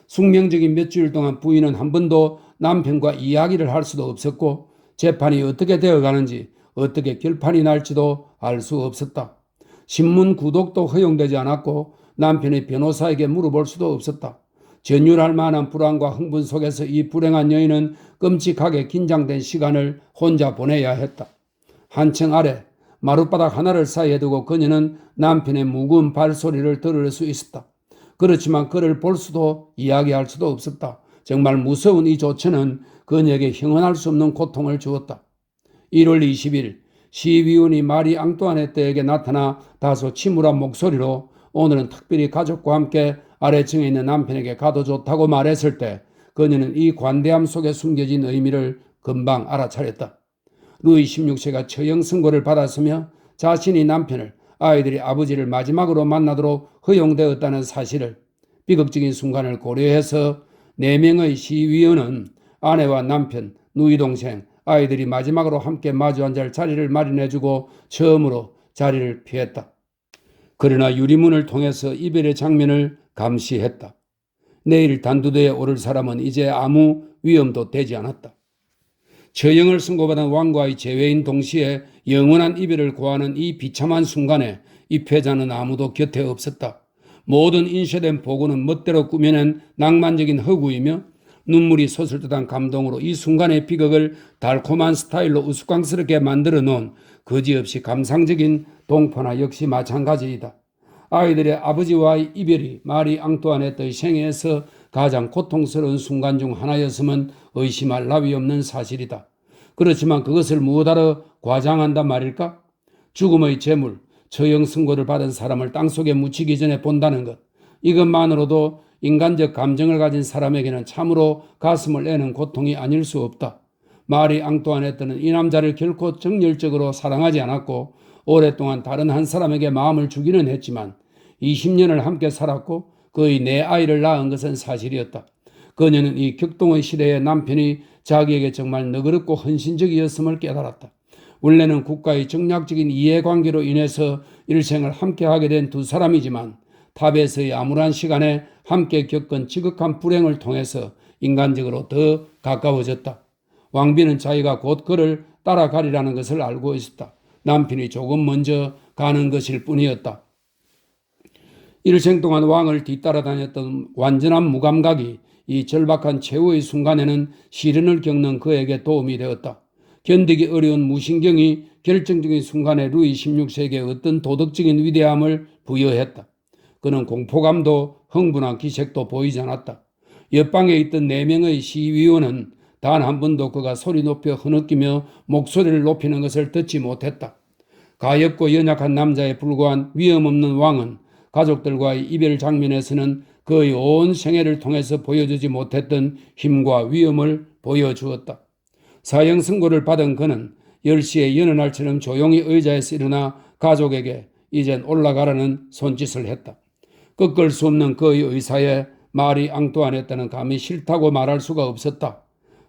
숙명적인 몇 주일 동안 부인은 한 번도 남편과 이야기를 할 수도 없었고 재판이 어떻게 되어가는지 어떻게 결판이 날지도 알 수 없었다. 신문 구독도 허용되지 않았고 남편의 변호사에게 물어볼 수도 없었다. 전율할 만한 불안과 흥분 속에서 이 불행한 여인은 끔찍하게 긴장된 시간을 혼자 보내야 했다. 한층 아래 마룻바닥 하나를 사이에 두고 그녀는 남편의 무거운 발소리를 들을 수 있었다. 그렇지만 그를 볼 수도 이야기할 수도 없었다. 정말 무서운 이 조처는 그녀에게 형언할 수 없는 고통을 주었다. 1월 20일 시위원이 마리 앙뚜아네트에게 나타나 다소 침울한 목소리로 오늘은 특별히 가족과 함께 아래층에 있는 남편에게 가도 좋다고 말했을 때 그녀는 이 관대함 속에 숨겨진 의미를 금방 알아차렸다. 루이 16세가 처형 선고를 받았으며 자신이 남편을 아이들이 아버지를 마지막으로 만나도록 허용되었다는 사실을 비극적인 순간을 고려해서 4명의 시위원은 아내와 남편, 누이 동생, 아이들이 마지막으로 함께 마주 앉을 자리를 마련해주고 처음으로 자리를 피했다. 그러나 유리문을 통해서 이별의 장면을 감시했다. 내일 단두대에 오를 사람은 이제 아무 위험도 되지 않았다. 처형을 선고받은 왕과의 재회인 동시에 영원한 이별을 고하는 이 비참한 순간에 입회자는 아무도 곁에 없었다. 모든 인쇄된 보고는 멋대로 꾸며낸 낭만적인 허구이며 눈물이 솟을 듯한 감동으로 이 순간의 비극을 달콤한 스타일로 우스꽝스럽게 만들어 놓은 거지없이 감상적인 동포나 역시 마찬가지이다. 아이들의 아버지와의 이별이 마리 앙뚜아네트의 생애에서 가장 고통스러운 순간 중 하나였음은 의심할 나위 없는 사실이다. 그렇지만 그것을 무엇하러 과장한단 말일까? 죽음의 재물, 처형 선고를 받은 사람을 땅속에 묻히기 전에 본다는 것. 이것만으로도 인간적 감정을 가진 사람에게는 참으로 가슴을 내는 고통이 아닐 수 없다. 마리 앙뚜아네트는 이 남자를 결코 정열적으로 사랑하지 않았고 오랫동안 다른 한 사람에게 마음을 주기는 했지만 20년을 함께 살았고 그의 네 아이를 낳은 것은 사실이었다. 그녀는 이 격동의 시대에 남편이 자기에게 정말 너그럽고 헌신적이었음을 깨달았다. 원래는 국가의 정략적인 이해관계로 인해서 일생을 함께하게 된 두 사람이지만 탑에서의 암울한 시간에 함께 겪은 지극한 불행을 통해서 인간적으로 더 가까워졌다. 왕비는 자기가 곧 그를 따라가리라는 것을 알고 있었다. 남편이 조금 먼저 가는 것일 뿐이었다. 일생 동안 왕을 뒤따라다녔던 완전한 무감각이 이 절박한 최후의 순간에는 시련을 겪는 그에게 도움이 되었다. 견디기 어려운 무신경이 결정적인 순간에 루이 16세에게 어떤 도덕적인 위대함을 부여했다. 그는 공포감도 흥분한 기색도 보이지 않았다. 옆방에 있던 4명의 시위원은 단 한 번도 그가 소리 높여 흐느끼며 목소리를 높이는 것을 듣지 못했다. 가엾고 연약한 남자에 불과한 위험 없는 왕은 가족들과의 이별 장면에서는 그의 온 생애를 통해서 보여주지 못했던 힘과 위엄을 보여주었다. 사형 선고를 받은 그는 10시에 여느 날처럼 조용히 의자에서 일어나 가족에게 이젠 올라가라는 손짓을 했다. 꺾을 수 없는 그의 의사에 마리 앙뚜아네트는 감히 싫다고 말할 수가 없었다.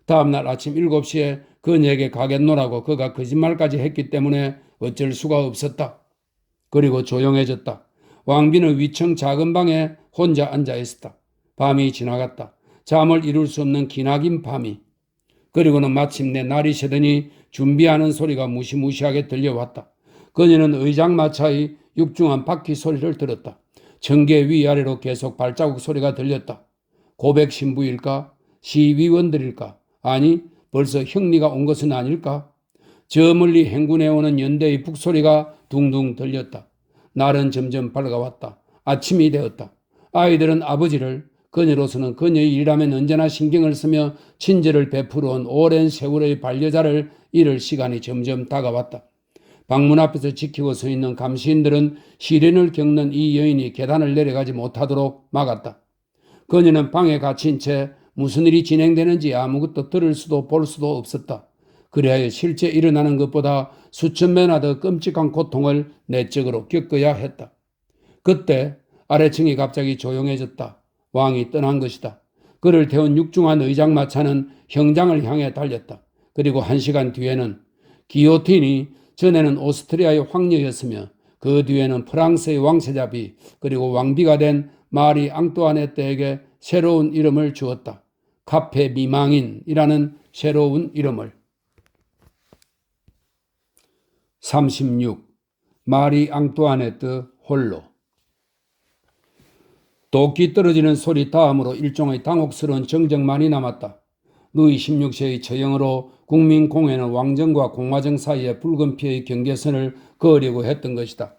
다음날 아침 7시에 그녀에게 가겠노라고 그가 거짓말까지 했기 때문에 어쩔 수가 없었다. 그리고 조용해졌다. 왕비는 위층 작은 방에 혼자 앉아 있었다. 밤이 지나갔다. 잠을 이룰 수 없는 기나긴 밤이. 그리고는 마침내 날이 새더니 준비하는 소리가 무시무시하게 들려왔다. 그녀는 의장마차의 육중한 바퀴 소리를 들었다. 전개 위아래로 계속 발자국 소리가 들렸다. 고백 신부일까? 시위원들일까? 아니, 벌써 형리가 온 것은 아닐까? 저 멀리 행군해오는 연대의 북소리가 둥둥 들렸다. 날은 점점 밝아왔다. 아침이 되었다. 아이들은 아버지를, 그녀로서는 그녀의 일이라면 언제나 신경을 쓰며 친절을 베풀어온 오랜 세월의 반려자를 잃을 시간이 점점 다가왔다. 방문 앞에서 지키고 서 있는 감시인들은 시련을 겪는 이 여인이 계단을 내려가지 못하도록 막았다. 그녀는 방에 갇힌 채 무슨 일이 진행되는지 아무것도 들을 수도 볼 수도 없었다. 그리하여 실제 일어나는 것보다 수천 배나 더 끔찍한 고통을 내적으로 겪어야 했다. 그때 아래층이 갑자기 조용해졌다. 왕이 떠난 것이다. 그를 태운 육중한 의장마차는 형장을 향해 달렸다. 그리고 1시간 뒤에는 기요틴이 전에는 오스트리아의 황녀였으며 그 뒤에는 프랑스의 왕세자비 그리고 왕비가 된 마리 앙뚜아네트에게 새로운 이름을 주었다. 카페 미망인이라는 새로운 이름을. 36. 마리 앙뚜아네트 홀로. 도끼 떨어지는 소리 다음으로 일종의 당혹스러운 정적만이 남았다. 루이 16세의 처형으로 국민공회는 왕정과 공화정 사이의 붉은 피의 경계선을 그으려고 했던 것이다.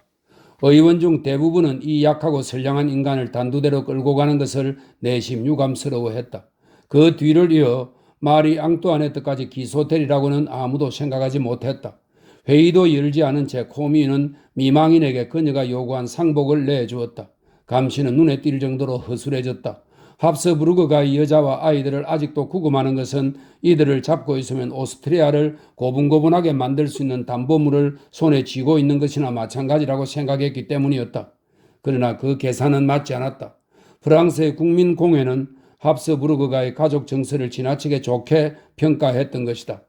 의원 중 대부분은 이 약하고 선량한 인간을 단두대로 끌고 가는 것을 내심 유감스러워했다. 그 뒤를 이어 마리 앙뚜아네트까지 기소되리라고는 아무도 생각하지 못했다. 회의도 열지 않은 채 코미는 미망인에게 그녀가 요구한 상복을 내주었다. 감시는 눈에 띌 정도로 허술해졌다. 합스부르크가의 여자와 아이들을 아직도 구금하는 것은 이들을 잡고 있으면 오스트리아를 고분고분하게 만들 수 있는 담보물을 손에 쥐고 있는 것이나 마찬가지라고 생각했기 때문이었다. 그러나 그 계산은 맞지 않았다. 프랑스의 국민공회는 합스부르크가의 가족 정서를 지나치게 좋게 평가했던 것이다.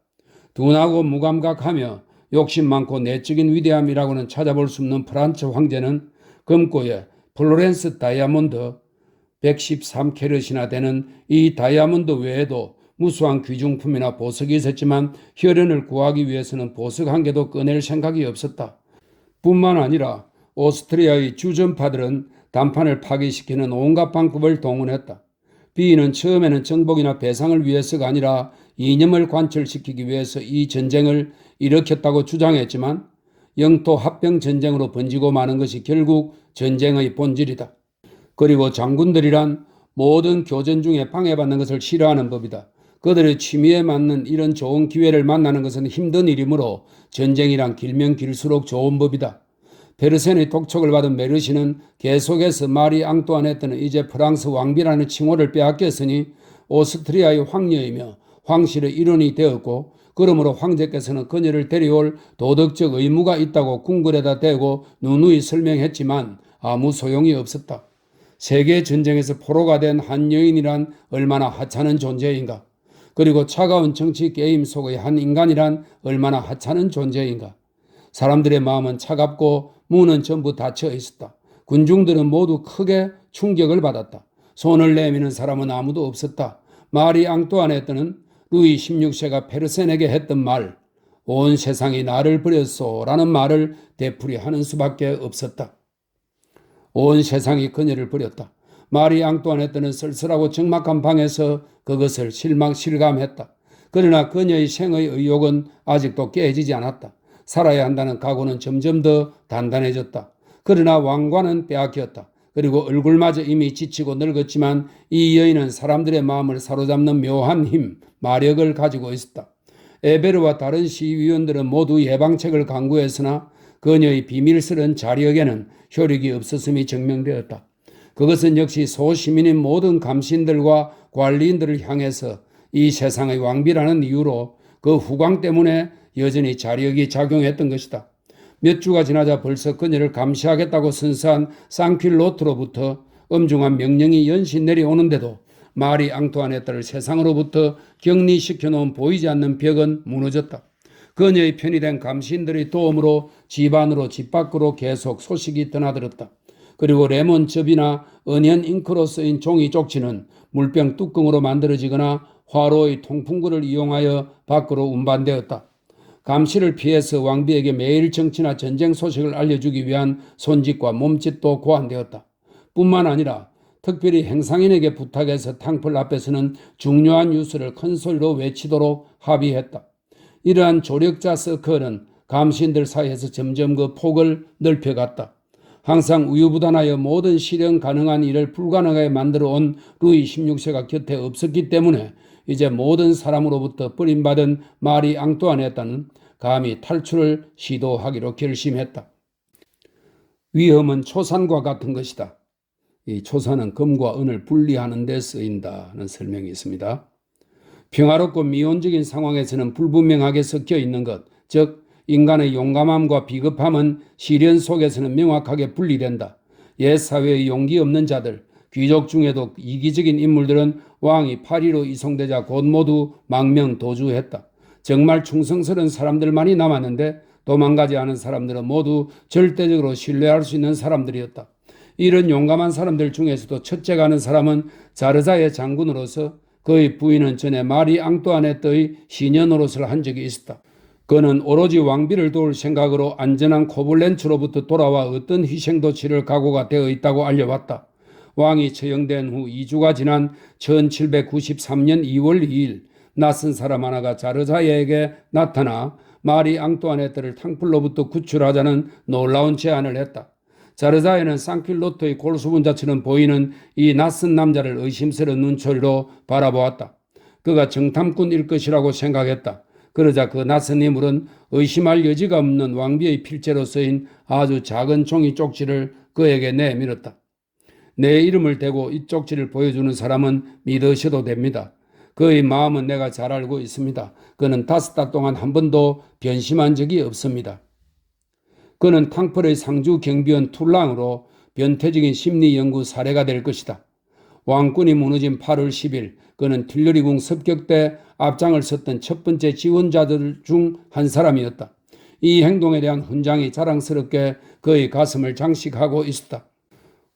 둔하고 무감각하며 욕심 많고 내적인 위대함이라고는 찾아볼 수 없는 프란츠 황제는 금고에 플로렌스 다이아몬드 113캐럿이나 되는 이 다이아몬드 외에도 무수한 귀중품이나 보석이 있었지만 혈연을 구하기 위해서는 보석 한 개도 꺼낼 생각이 없었다. 뿐만 아니라 오스트리아의 주전파들은 단판을 파괴시키는 온갖 방법을 동원했다. 비위는 처음에는 정복이나 배상을 위해서가 아니라 이념을 관철시키기 위해서 이 전쟁을 일으켰다고 주장했지만 영토 합병 전쟁으로 번지고 마는 것이 결국 전쟁의 본질이다. 그리고 장군들이란 모든 교전 중에 방해받는 것을 싫어하는 법이다. 그들의 취미에 맞는 이런 좋은 기회를 만나는 것은 힘든 일이므로 전쟁이란 길면 길수록 좋은 법이다. 페르센의 독촉을 받은 메르시는 계속해서 마리 앙뚜아네트는 이제 프랑스 왕비라는 칭호를 빼앗겼으니 오스트리아의 황녀이며 황실의 일원이 되었고, 그러므로 황제께서는 그녀를 데려올 도덕적 의무가 있다고 궁궐에다 대고 누누이 설명했지만 아무 소용이 없었다. 세계전쟁에서 포로가 된 한 여인이란 얼마나 하찮은 존재인가. 그리고 차가운 정치 게임 속의 한 인간이란 얼마나 하찮은 존재인가. 사람들의 마음은 차갑고 문은 전부 닫혀 있었다. 군중들은 모두 크게 충격을 받았다. 손을 내미는 사람은 아무도 없었다. 마리 앙뚜아네트는 루이 16세가 페르센에게 했던 말, 온 세상이 나를 버렸소라는 말을 되풀이하는 수밖에 없었다. 온 세상이 그녀를 버렸다. 마리 앙뚜아네트는 쓸쓸하고 적막한 방에서 그것을 실감했다. 그러나 그녀의 생의 의욕은 아직도 깨지지 않았다. 살아야 한다는 각오는 점점 더 단단해졌다. 그러나 왕관은 빼앗겼다. 그리고 얼굴마저 이미 지치고 늙었지만 이 여인은 사람들의 마음을 사로잡는 묘한 힘, 마력을 가지고 있었다. 에베르와 다른 시위원들은 모두 예방책을 강구했으나 그녀의 비밀스러운 자력에는 효력이 없었음이 증명되었다. 그것은 역시 소시민인 모든 감신들과 관리인들을 향해서 이 세상의 왕비라는 이유로 그 후광 때문에 여전히 자력이 작용했던 것이다. 몇 주가 지나자 벌써 그녀를 감시하겠다고 선서한 상퀼로트로부터 엄중한 명령이 연신 내려오는데도 마리 앙뚜아네트를 세상으로부터 격리시켜 놓은 보이지 않는 벽은 무너졌다. 그녀의 편이 된 감시인들의 도움으로 집안으로 집 밖으로 계속 소식이 떠나들었다. 그리고 레몬즙이나 은연 잉크로 쓰인 종이 쪽지는 물병 뚜껑으로 만들어지거나 화로의 통풍구를 이용하여 밖으로 운반되었다. 감시를 피해서 왕비에게 매일 정치나 전쟁 소식을 알려주기 위한 손짓과 몸짓도 고안되었다. 뿐만 아니라 특별히 행상인에게 부탁해서 탕플 앞에서는 중요한 뉴스를 큰 소리로 외치도록 합의했다. 이러한 조력자 서클은 감시인들 사이에서 점점 그 폭을 넓혀갔다. 항상 우유부단하여 모든 실현 가능한 일을 불가능하게 만들어 온 루이 16세가 곁에 없었기 때문에 이제 모든 사람으로부터 버림받은 마리 앙뚜아네트는 감히 탈출을 시도하기로 결심했다. 위험은 초산과 같은 것이다. 이 초산은 금과 은을 분리하는 데 쓰인다는 설명이 있습니다. 평화롭고 미온적인 상황에서는 불분명하게 섞여 있는 것, 즉 인간의 용감함과 비겁함은 시련 속에서는 명확하게 분리된다. 옛 사회의 용기 없는 자들, 귀족 중에도 이기적인 인물들은 왕이 파리로 이송되자 곧 모두 망명도주했다. 정말 충성스러운 사람들만이 남았는데 도망가지 않은 사람들은 모두 절대적으로 신뢰할 수 있는 사람들이었다. 이런 용감한 사람들 중에서도 첫째가 하는 사람은 자르자의 장군으로서 그의 부인은 전에 마리 앙뚜아네트의 시녀 노릇을 한 적이 있었다. 그는 오로지 왕비를 도울 생각으로 안전한 코블렌츠로부터 돌아와 어떤 희생도 치를 각오가 되어 있다고 알려왔다. 왕이 처형된 후 2주가 지난 1793년 2월 2일 낯선 사람 하나가 자르자에게 나타나 마리 앙뚜아네트를 탕플로부터 구출하자는 놀라운 제안을 했다. 자르자에는 상퀼로트의 골수분자처럼 보이는 이 낯선 남자를 의심스러운 눈초리로 바라보았다. 그가 정탐꾼일 것이라고 생각했다. 그러자 그 낯선 인물은 의심할 여지가 없는 왕비의 필체로 쓰인 아주 작은 종이 쪽지를 그에게 내밀었다. 내 이름을 대고 이 쪽지를 보여주는 사람은 믿으셔도 됩니다. 그의 마음은 내가 잘 알고 있습니다. 그는 5달 동안 한 번도 변심한 적이 없습니다. 그는 탕플의 상주 경비원 툴랑으로 변태적인 심리 연구 사례가 될 것이다. 왕권이 무너진 8월 10일 그는 틸러리궁 습격 때 앞장을 섰던 첫 번째 지원자들 중 한 사람이었다. 이 행동에 대한 훈장이 자랑스럽게 그의 가슴을 장식하고 있었다.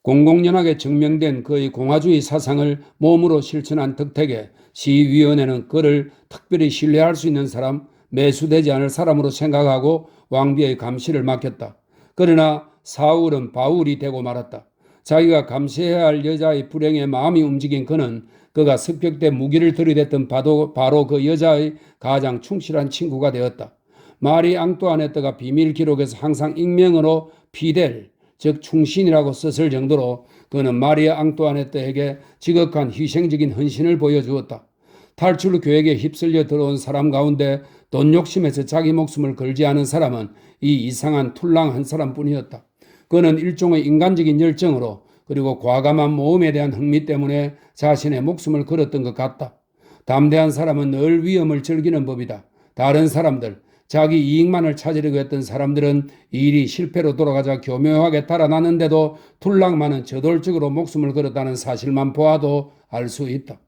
공공연하게 증명된 그의 공화주의 사상을 몸으로 실천한 덕택에 시위원회는 그를 특별히 신뢰할 수 있는 사람, 매수되지 않을 사람으로 생각하고 왕비의 감시를 맡겼다. 그러나 사울은 바울이 되고 말았다. 자기가 감시해야 할 여자의 불행에 마음이 움직인 그는 그가 습격대 무기를 들이댔던 바로 그 여자의 가장 충실한 친구가 되었다. 마리 앙뚜아네트가 비밀 기록에서 항상 익명으로 피델, 즉 충신이라고 썼을 정도로 그는 마리아 앙뚜아네트에게 지극한 희생적인 헌신을 보여주었다. 탈출 계획에 휩쓸려 들어온 사람 가운데 돈 욕심에서 자기 목숨을 걸지 않은 사람은 이 이상한 툴랑 한 사람뿐이었다. 그는 일종의 인간적인 열정으로 그리고 과감한 모험에 대한 흥미 때문에 자신의 목숨을 걸었던 것 같다. 담대한 사람은 늘 위험을 즐기는 법이다. 다른 사람들, 자기 이익만을 찾으려고 했던 사람들은 일이 실패로 돌아가자 교묘하게 달아나는데도 툴랑만은 저돌적으로 목숨을 걸었다는 사실만 보아도 알 수 있다.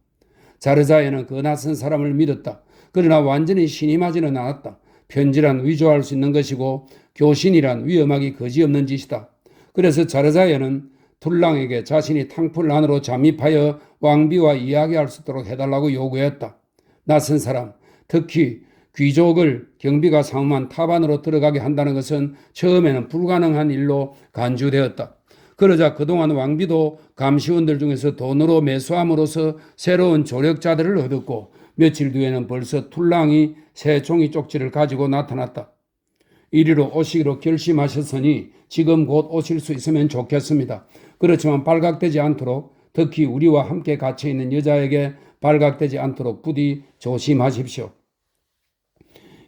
자르자에는 그 낯선 사람을 믿었다. 그러나 완전히 신임하지는 않았다. 편지란 위조할 수 있는 것이고 교신이란 위험하기 거지없는 짓이다. 그래서 자르자에는 툴랑에게 자신이 탕풀 안으로 잠입하여 왕비와 이야기할 수 있도록 해달라고 요구했다. 낯선 사람, 특히 귀족을 경비가 상엄한 탑 안으로 들어가게 한다는 것은 처음에는 불가능한 일로 간주되었다. 그러자 그동안 왕비도 감시원들 중에서 돈으로 매수함으로써 새로운 조력자들을 얻었고 며칠 뒤에는 벌써 툴랑이 새 종이 쪽지를 가지고 나타났다. 이리로 오시기로 결심하셨으니 지금 곧 오실 수 있으면 좋겠습니다. 그렇지만 발각되지 않도록 특히 우리와 함께 갇혀있는 여자에게 발각되지 않도록 부디 조심하십시오.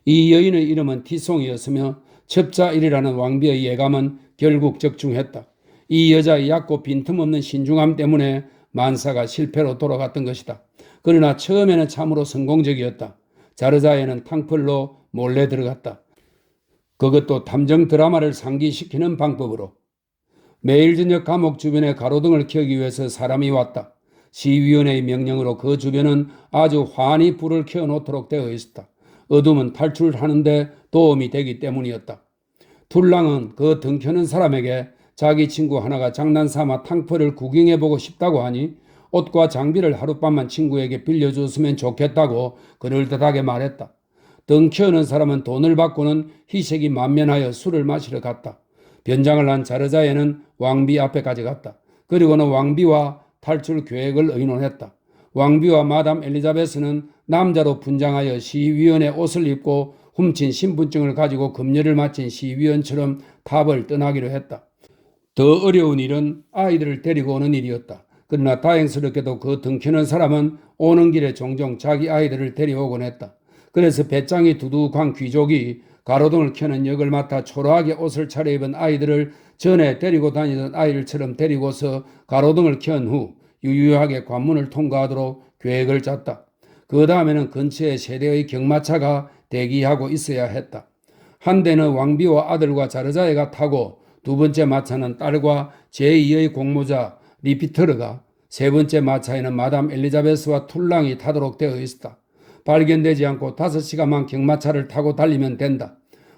이 여인의 이름은 티송이었으며 첩자일이라는 왕비의 예감은 결국 적중했다. 이 여자의 얕고 빈틈없는 신중함 때문에 만사가 실패로 돌아갔던 것이다. 그러나 처음에는 참으로 성공적이었다. 자르자에는 탕플로 몰래 들어갔다. 그것도 탐정 드라마를 상기시키는 방법으로. 매일 저녁 감옥 주변에 가로등을 켜기 위해서 사람이 왔다. 시위원회의 명령으로 그 주변은 아주 환히 불을 켜놓도록 되어 있었다. 어둠은 탈출하는데 도움이 되기 때문이었다. 툴랑은 그 등 켜는 사람에게 자기 친구 하나가 장난삼아 탕포를 구경해보고 싶다고 하니 옷과 장비를 하룻밤만 친구에게 빌려줬으면 좋겠다고 그럴듯하게 말했다. 등 켜는 사람은 돈을 받고는 희색이 만면하여 술을 마시러 갔다. 변장을 한 자르자에는 왕비 앞에까지 갔다. 그리고는 왕비와 탈출 계획을 의논했다. 왕비와 마담 엘리자베스는 남자로 분장하여 시위원의 옷을 입고 훔친 신분증을 가지고 금려를 마친 시위원처럼 탑을 떠나기로 했다. 더 어려운 일은 아이들을 데리고 오는 일이었다. 그러나 다행스럽게도 그 등 켜는 사람은 오는 길에 종종 자기 아이들을 데려오곤 했다. 그래서 배짱이 두둑한 귀족이 가로등을 켜는 역을 맡아 초라하게 옷을 차려입은 아이들을 전에 데리고 다니던 아이들처럼 데리고서 가로등을 켠 후 유유하게 관문을 통과하도록 계획을 짰다. 그 다음에는 근처에 세대의 경마차가 대기하고 있어야 했다. 한 대는 왕비와 아들과 자르자에가 타고 두 번째 마차는 딸과 제2의 공모자 리피터르가 세 번째 마차에는 마담 엘리자베스와 툴랑이 타도록 되어 있었다. 발견되지 않고 5시간만 경마차를 타고 달리면 된다.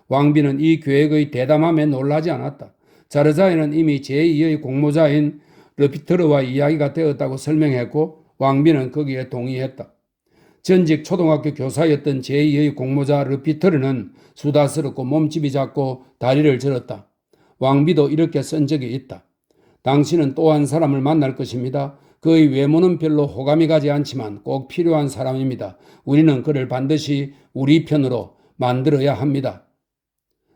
왕비는 이 계획의 대담함에 놀라지 않았다. 자르자에는 이미 제2의 공모자인 르피터르와 이야기가 되었다고 설명했고 왕비는 거기에 동의했다. 전직 초등학교 교사였던 제2의 공모자 르피터르는 수다스럽고 몸집이 작고 다리를 저렸다. 왕비도 이렇게 쓴 적이 있다. 당신은 또 한 사람을 만날 것입니다. 그의 외모는 별로 호감이 가지 않지만 꼭 필요한 사람입니다. 우리는 그를 반드시 우리 편으로 만들어야 합니다.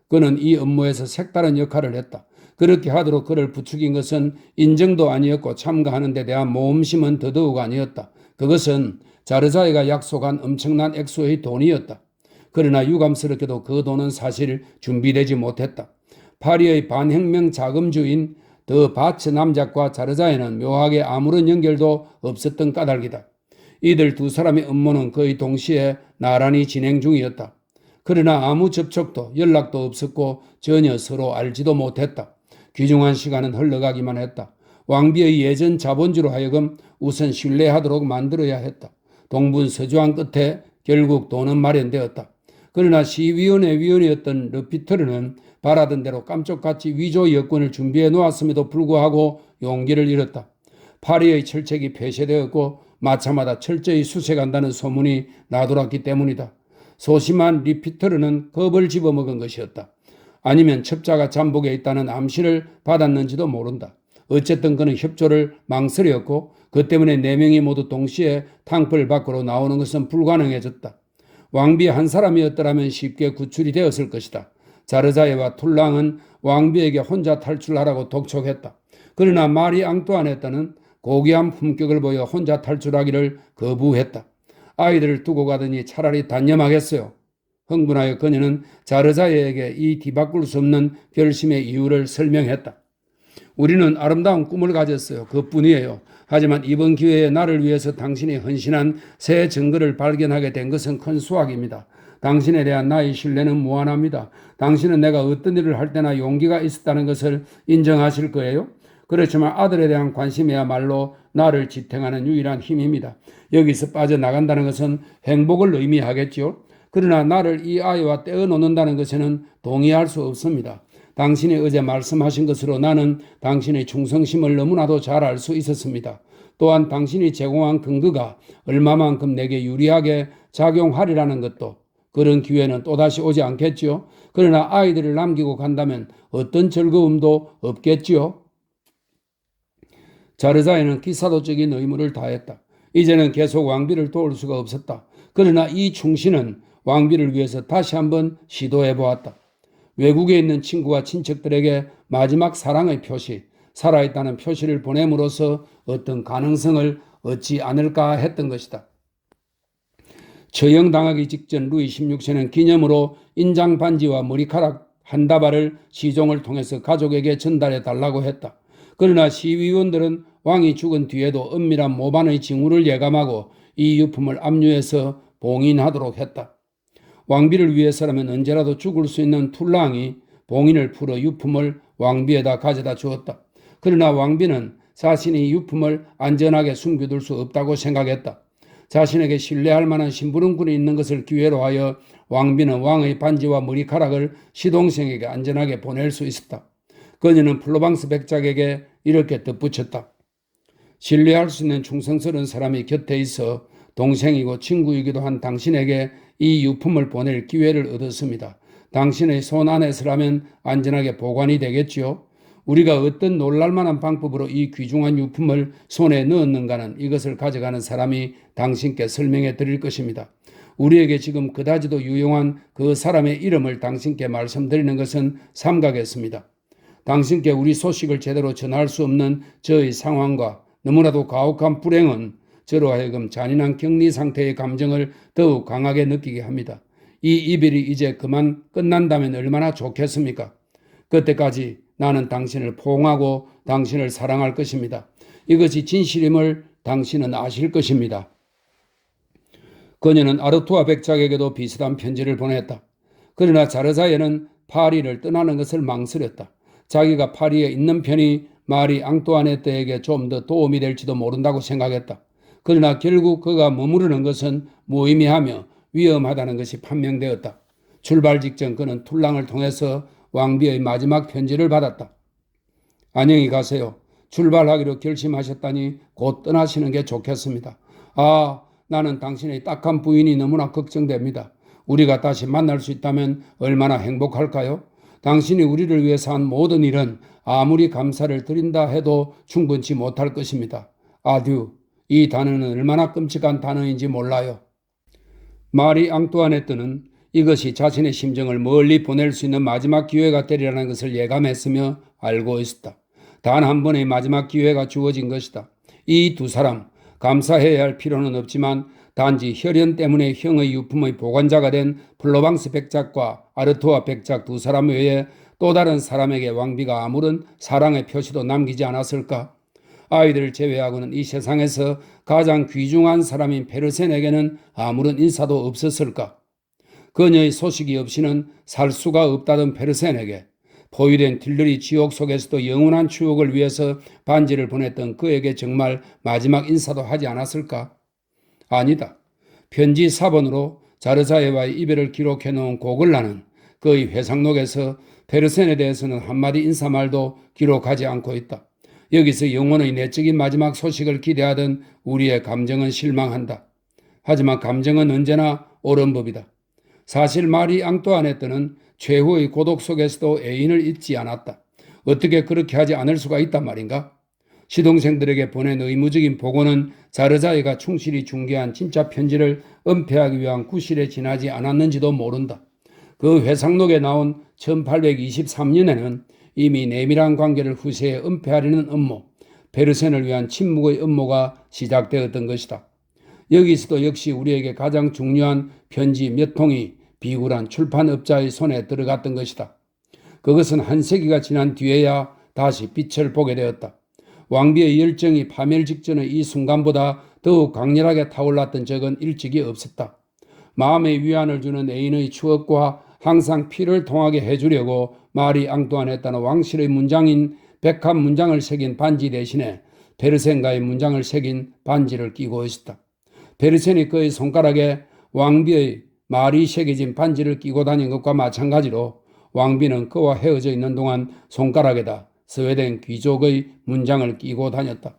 그는 이 업무에서 색다른 역할을 했다. 그렇게 하도록 그를 부추긴 것은 인정도 아니었고 참가하는 데 대한 모험심은 더더욱 아니었다. 그것은 자르자에가 약속한 엄청난 액수의 돈이었다. 그러나 유감스럽게도 그 돈은 사실 준비되지 못했다. 파리의 반혁명 자금주인 더 바츠 남작과 자르자에는 묘하게 아무런 연결도 없었던 까닭이다. 이들 두 사람의 업무는 거의 동시에 나란히 진행 중이었다. 그러나 아무 접촉도 연락도 없었고 전혀 서로 알지도 못했다. 귀중한 시간은 흘러가기만 했다. 왕비의 예전 자본주로 하여금 우선 신뢰하도록 만들어야 했다. 동분서주한 끝에 결국 돈은 마련되었다. 그러나 시위원회 위원이었던 르피터르는 바라던 대로 깜짝같이 위조 여권을 준비해 놓았음에도 불구하고 용기를 잃었다. 파리의 철책이 폐쇄되었고 마차마다 철저히 수색한다는 소문이 나돌았기 때문이다. 소심한 르피터르는 겁을 집어먹은 것이었다. 아니면 첩자가 잠복해 있다는 암시를 받았는지도 모른다. 어쨌든 그는 협조를 망설였고 그 때문에 4명이 모두 동시에 탕불 밖으로 나오는 것은 불가능해졌다. 왕비 한 사람이었더라면 쉽게 구출이 되었을 것이다. 자르자예와 툴랑은 왕비에게 혼자 탈출하라고 독촉했다. 그러나 마리 앙뚜아네트는 고귀한 품격을 보여 혼자 탈출하기를 거부했다. 아이들을 두고 가더니 차라리 단념하겠어요. 흥분하여 그녀는 자르자예에게 이 뒤바꿀 수 없는 결심의 이유를 설명했다. 우리는 아름다운 꿈을 가졌어요. 그뿐이에요. 하지만 이번 기회에 나를 위해서 당신이 헌신한 새 증거를 발견하게 된 것은 큰 수확입니다. 당신에 대한 나의 신뢰는 무한합니다. 당신은 내가 어떤 일을 할 때나 용기가 있었다는 것을 인정하실 거예요. 그렇지만 아들에 대한 관심이야말로 나를 지탱하는 유일한 힘입니다. 여기서 빠져나간다는 것은 행복을 의미하겠지요. 그러나 나를 이 아이와 떼어놓는다는 것에는 동의할 수 없습니다. 당신이 어제 말씀하신 것으로 나는 당신의 충성심을 너무나도 잘 알 수 있었습니다. 또한 당신이 제공한 근거가 얼마만큼 내게 유리하게 작용하리라는 것도 그런 기회는 또다시 오지 않겠지요. 그러나 아이들을 남기고 간다면 어떤 즐거움도 없겠지요. 자르자에는 기사도적인 의무를 다했다. 이제는 계속 왕비를 도울 수가 없었다. 그러나 이 충신은 왕비를 위해서 다시 한번 시도해 보았다. 외국에 있는 친구와 친척들에게 마지막 사랑의 표시, 살아있다는 표시를 보냄으로써 어떤 가능성을 얻지 않을까 했던 것이다. 처형당하기 직전 루이 16세는 기념으로 인장 반지와 머리카락 한 다발을 시종을 통해서 가족에게 전달해 달라고 했다. 그러나 시위원들은 왕이 죽은 뒤에도 은밀한 모반의 징후를 예감하고 이 유품을 압류해서 봉인하도록 했다. 왕비를 위해서라면 언제라도 죽을 수 있는 툴랑이 봉인을 풀어 유품을 왕비에다 가져다 주었다. 그러나 왕비는 자신이 유품을 안전하게 숨겨둘 수 없다고 생각했다. 자신에게 신뢰할 만한 심부름꾼이 있는 것을 기회로 하여 왕비는 왕의 반지와 머리카락을 시동생에게 안전하게 보낼 수 있었다. 그녀는 플로방스 백작에게 이렇게 덧붙였다. 신뢰할 수 있는 충성스러운 사람이 곁에 있어 동생이고 친구이기도 한 당신에게 이 유품을 보낼 기회를 얻었습니다. 당신의 손 안에서라면 안전하게 보관이 되겠지요. 우리가 어떤 놀랄만한 방법으로 이 귀중한 유품을 손에 넣었는가는 이것을 가져가는 사람이 당신께 설명해 드릴 것입니다. 우리에게 지금 그다지도 유용한 그 사람의 이름을 당신께 말씀드리는 것은 삼가겠습니다. 당신께 우리 소식을 제대로 전할 수 없는 저의 상황과 너무나도 가혹한 불행은 저로 하여금 잔인한 격리 상태의 감정을 더욱 강하게 느끼게 합니다. 이 이별이 이제 그만 끝난다면 얼마나 좋겠습니까? 그때까지 나는 당신을 포옹하고 당신을 사랑할 것입니다. 이것이 진실임을 당신은 아실 것입니다. 그녀는 아르투아 백작에게도 비슷한 편지를 보냈다. 그러나 자르자에는 파리를 떠나는 것을 망설였다. 자기가 파리에 있는 편이 마리 앙뚜아네트에게 좀 더 도움이 될지도 모른다고 생각했다. 그러나 결국 그가 머무르는 것은 무의미하며 위험하다는 것이 판명되었다. 출발 직전 그는 툴랑을 통해서 왕비의 마지막 편지를 받았다. 안녕히 가세요. 출발하기로 결심하셨다니 곧 떠나시는 게 좋겠습니다. 나는 당신의 딱한 부인이 너무나 걱정됩니다. 우리가 다시 만날 수 있다면 얼마나 행복할까요? 당신이 우리를 위해서 한 모든 일은 아무리 감사를 드린다 해도 충분치 못할 것입니다. 아듀. 이 단어는 얼마나 끔찍한 단어인지 몰라요. 마리 앙뚜아네트는 이것이 자신의 심정을 멀리 보낼 수 있는 마지막 기회가 되리라는 것을 예감했으며 알고 있었다. 단 한 번의 마지막 기회가 주어진 것이다. 이 두 사람, 감사해야 할 필요는 없지만 단지 혈연 때문에 형의 유품의 보관자가 된 플로방스 백작과 아르토아 백작 두 사람 외에 또 다른 사람에게 왕비가 아무런 사랑의 표시도 남기지 않았을까? 아이들을 제외하고는 이 세상에서 가장 귀중한 사람인 페르센에게는 아무런 인사도 없었을까? 그녀의 소식이 없이는 살 수가 없다던 페르센에게 포위된 딜들이 지옥 속에서도 영원한 추억을 위해서 반지를 보냈던 그에게 정말 마지막 인사도 하지 않았을까? 아니다. 편지 4번으로 자르자예와의 이별을 기록해 놓은 고글라는 그의 회상록에서 페르센에 대해서는 한마디 인사말도 기록하지 않고 있다. 여기서 영혼의 내적인 마지막 소식을 기대하던 우리의 감정은 실망한다. 하지만 감정은 언제나 옳은 법이다. 사실 마리 앙뚜아네트는 최후의 고독 속에서도 애인을 잊지 않았다. 어떻게 그렇게 하지 않을 수가 있단 말인가? 시동생들에게 보낸 의무적인 보고는 자르자이가 충실히 중개한 진짜 편지를 은폐하기 위한 구실에 지나지 않았는지도 모른다. 그 회상록에 나온 1823년에는 이미 내밀한 관계를 후세에 은폐하려는 음모, 페르센을 위한 침묵의 음모가 시작되었던 것이다. 여기서도 역시 우리에게 가장 중요한 편지 몇 통이 비굴한 출판업자의 손에 들어갔던 것이다. 그것은 한 세기가 지난 뒤에야 다시 빛을 보게 되었다. 왕비의 열정이 파멸 직전의 이 순간보다 더욱 강렬하게 타올랐던 적은 일찍이 없었다. 마음의 위안을 주는 애인의 추억과 항상 피를 통하게 해주려고 마리 앙뚜아네타는 왕실의 문장인 101문장을 새긴 반지 대신에 페르센과의 문장을 새긴 반지를 끼고 있었다. 페르센이 그의 손가락에 왕비의 말이 새겨진 반지를 끼고 다닌 것과 마찬가지로 왕비는 그와 헤어져 있는 동안 손가락에다 스웨덴 귀족의 문장을 끼고 다녔다.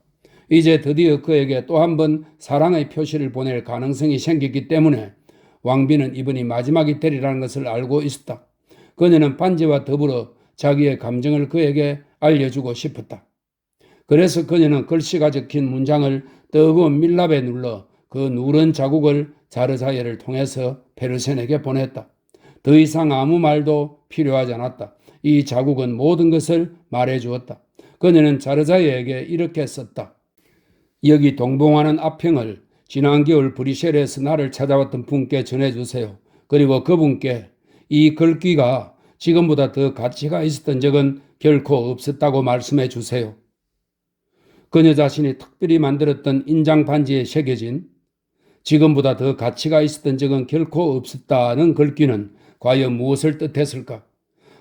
이제 드디어 그에게 또 한 번 사랑의 표시를 보낼 가능성이 생겼기 때문에 왕비는 이번이 마지막이 되리라는 것을 알고 있었다. 그녀는 반지와 더불어 자기의 감정을 그에게 알려주고 싶었다. 그래서 그녀는 글씨가 적힌 문장을 뜨거운 밀랍에 눌러 그 누런 자국을 자르자예를 통해서 페르센에게 보냈다. 더 이상 아무 말도 필요하지 않았다. 이 자국은 모든 것을 말해주었다. 그녀는 자르자예에게 이렇게 썼다. 여기 동봉하는 아평을 지난 겨울 브뤼셀에서 나를 찾아왔던 분께 전해주세요. 그리고 그분께 이 글귀가 지금보다 더 가치가 있었던 적은 결코 없었다고 말씀해 주세요. 그녀 자신이 특별히 만들었던 인장 반지에 새겨진 지금보다 더 가치가 있었던 적은 결코 없었다는 글귀는 과연 무엇을 뜻했을까?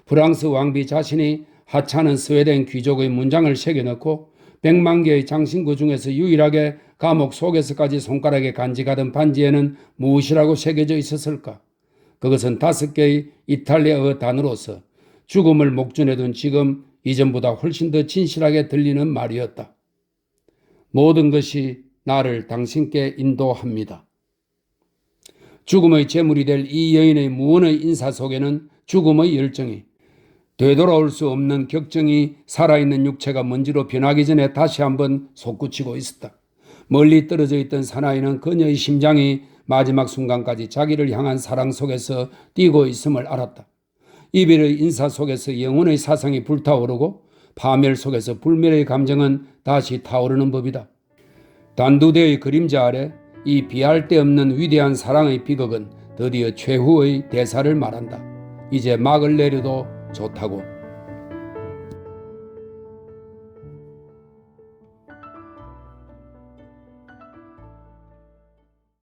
프랑스 왕비 자신이 하찮은 스웨덴 귀족의 문장을 새겨넣고 100만 개의 장신구 중에서 유일하게 감옥 속에서까지 손가락에 간직하던 반지에는 무엇이라고 새겨져 있었을까? 그것은 5개의 이탈리아어 단어로서 죽음을 목전에 둔 지금 이전보다 훨씬 더 진실하게 들리는 말이었다. 모든 것이 나를 당신께 인도합니다. 죽음의 제물이 될 이 여인의 무언의 인사 속에는 죽음의 열정이, 되돌아올 수 없는 격정이 살아있는 육체가 먼지로 변하기 전에 다시 한번 솟구치고 있었다. 멀리 떨어져 있던 사나이는 그녀의 심장이 마지막 순간까지 자기를 향한 사랑 속에서 뛰고 있음을 알았다. 이별의 인사 속에서 영혼의 사상이 불타오르고 파멸 속에서 불멸의 감정은 다시 타오르는 법이다. 단두대의 그림자 아래 이 비할 데 없는 위대한 사랑의 비극은 드디어 최후의 대사를 말한다. 이제 막을 내려도 좋다고.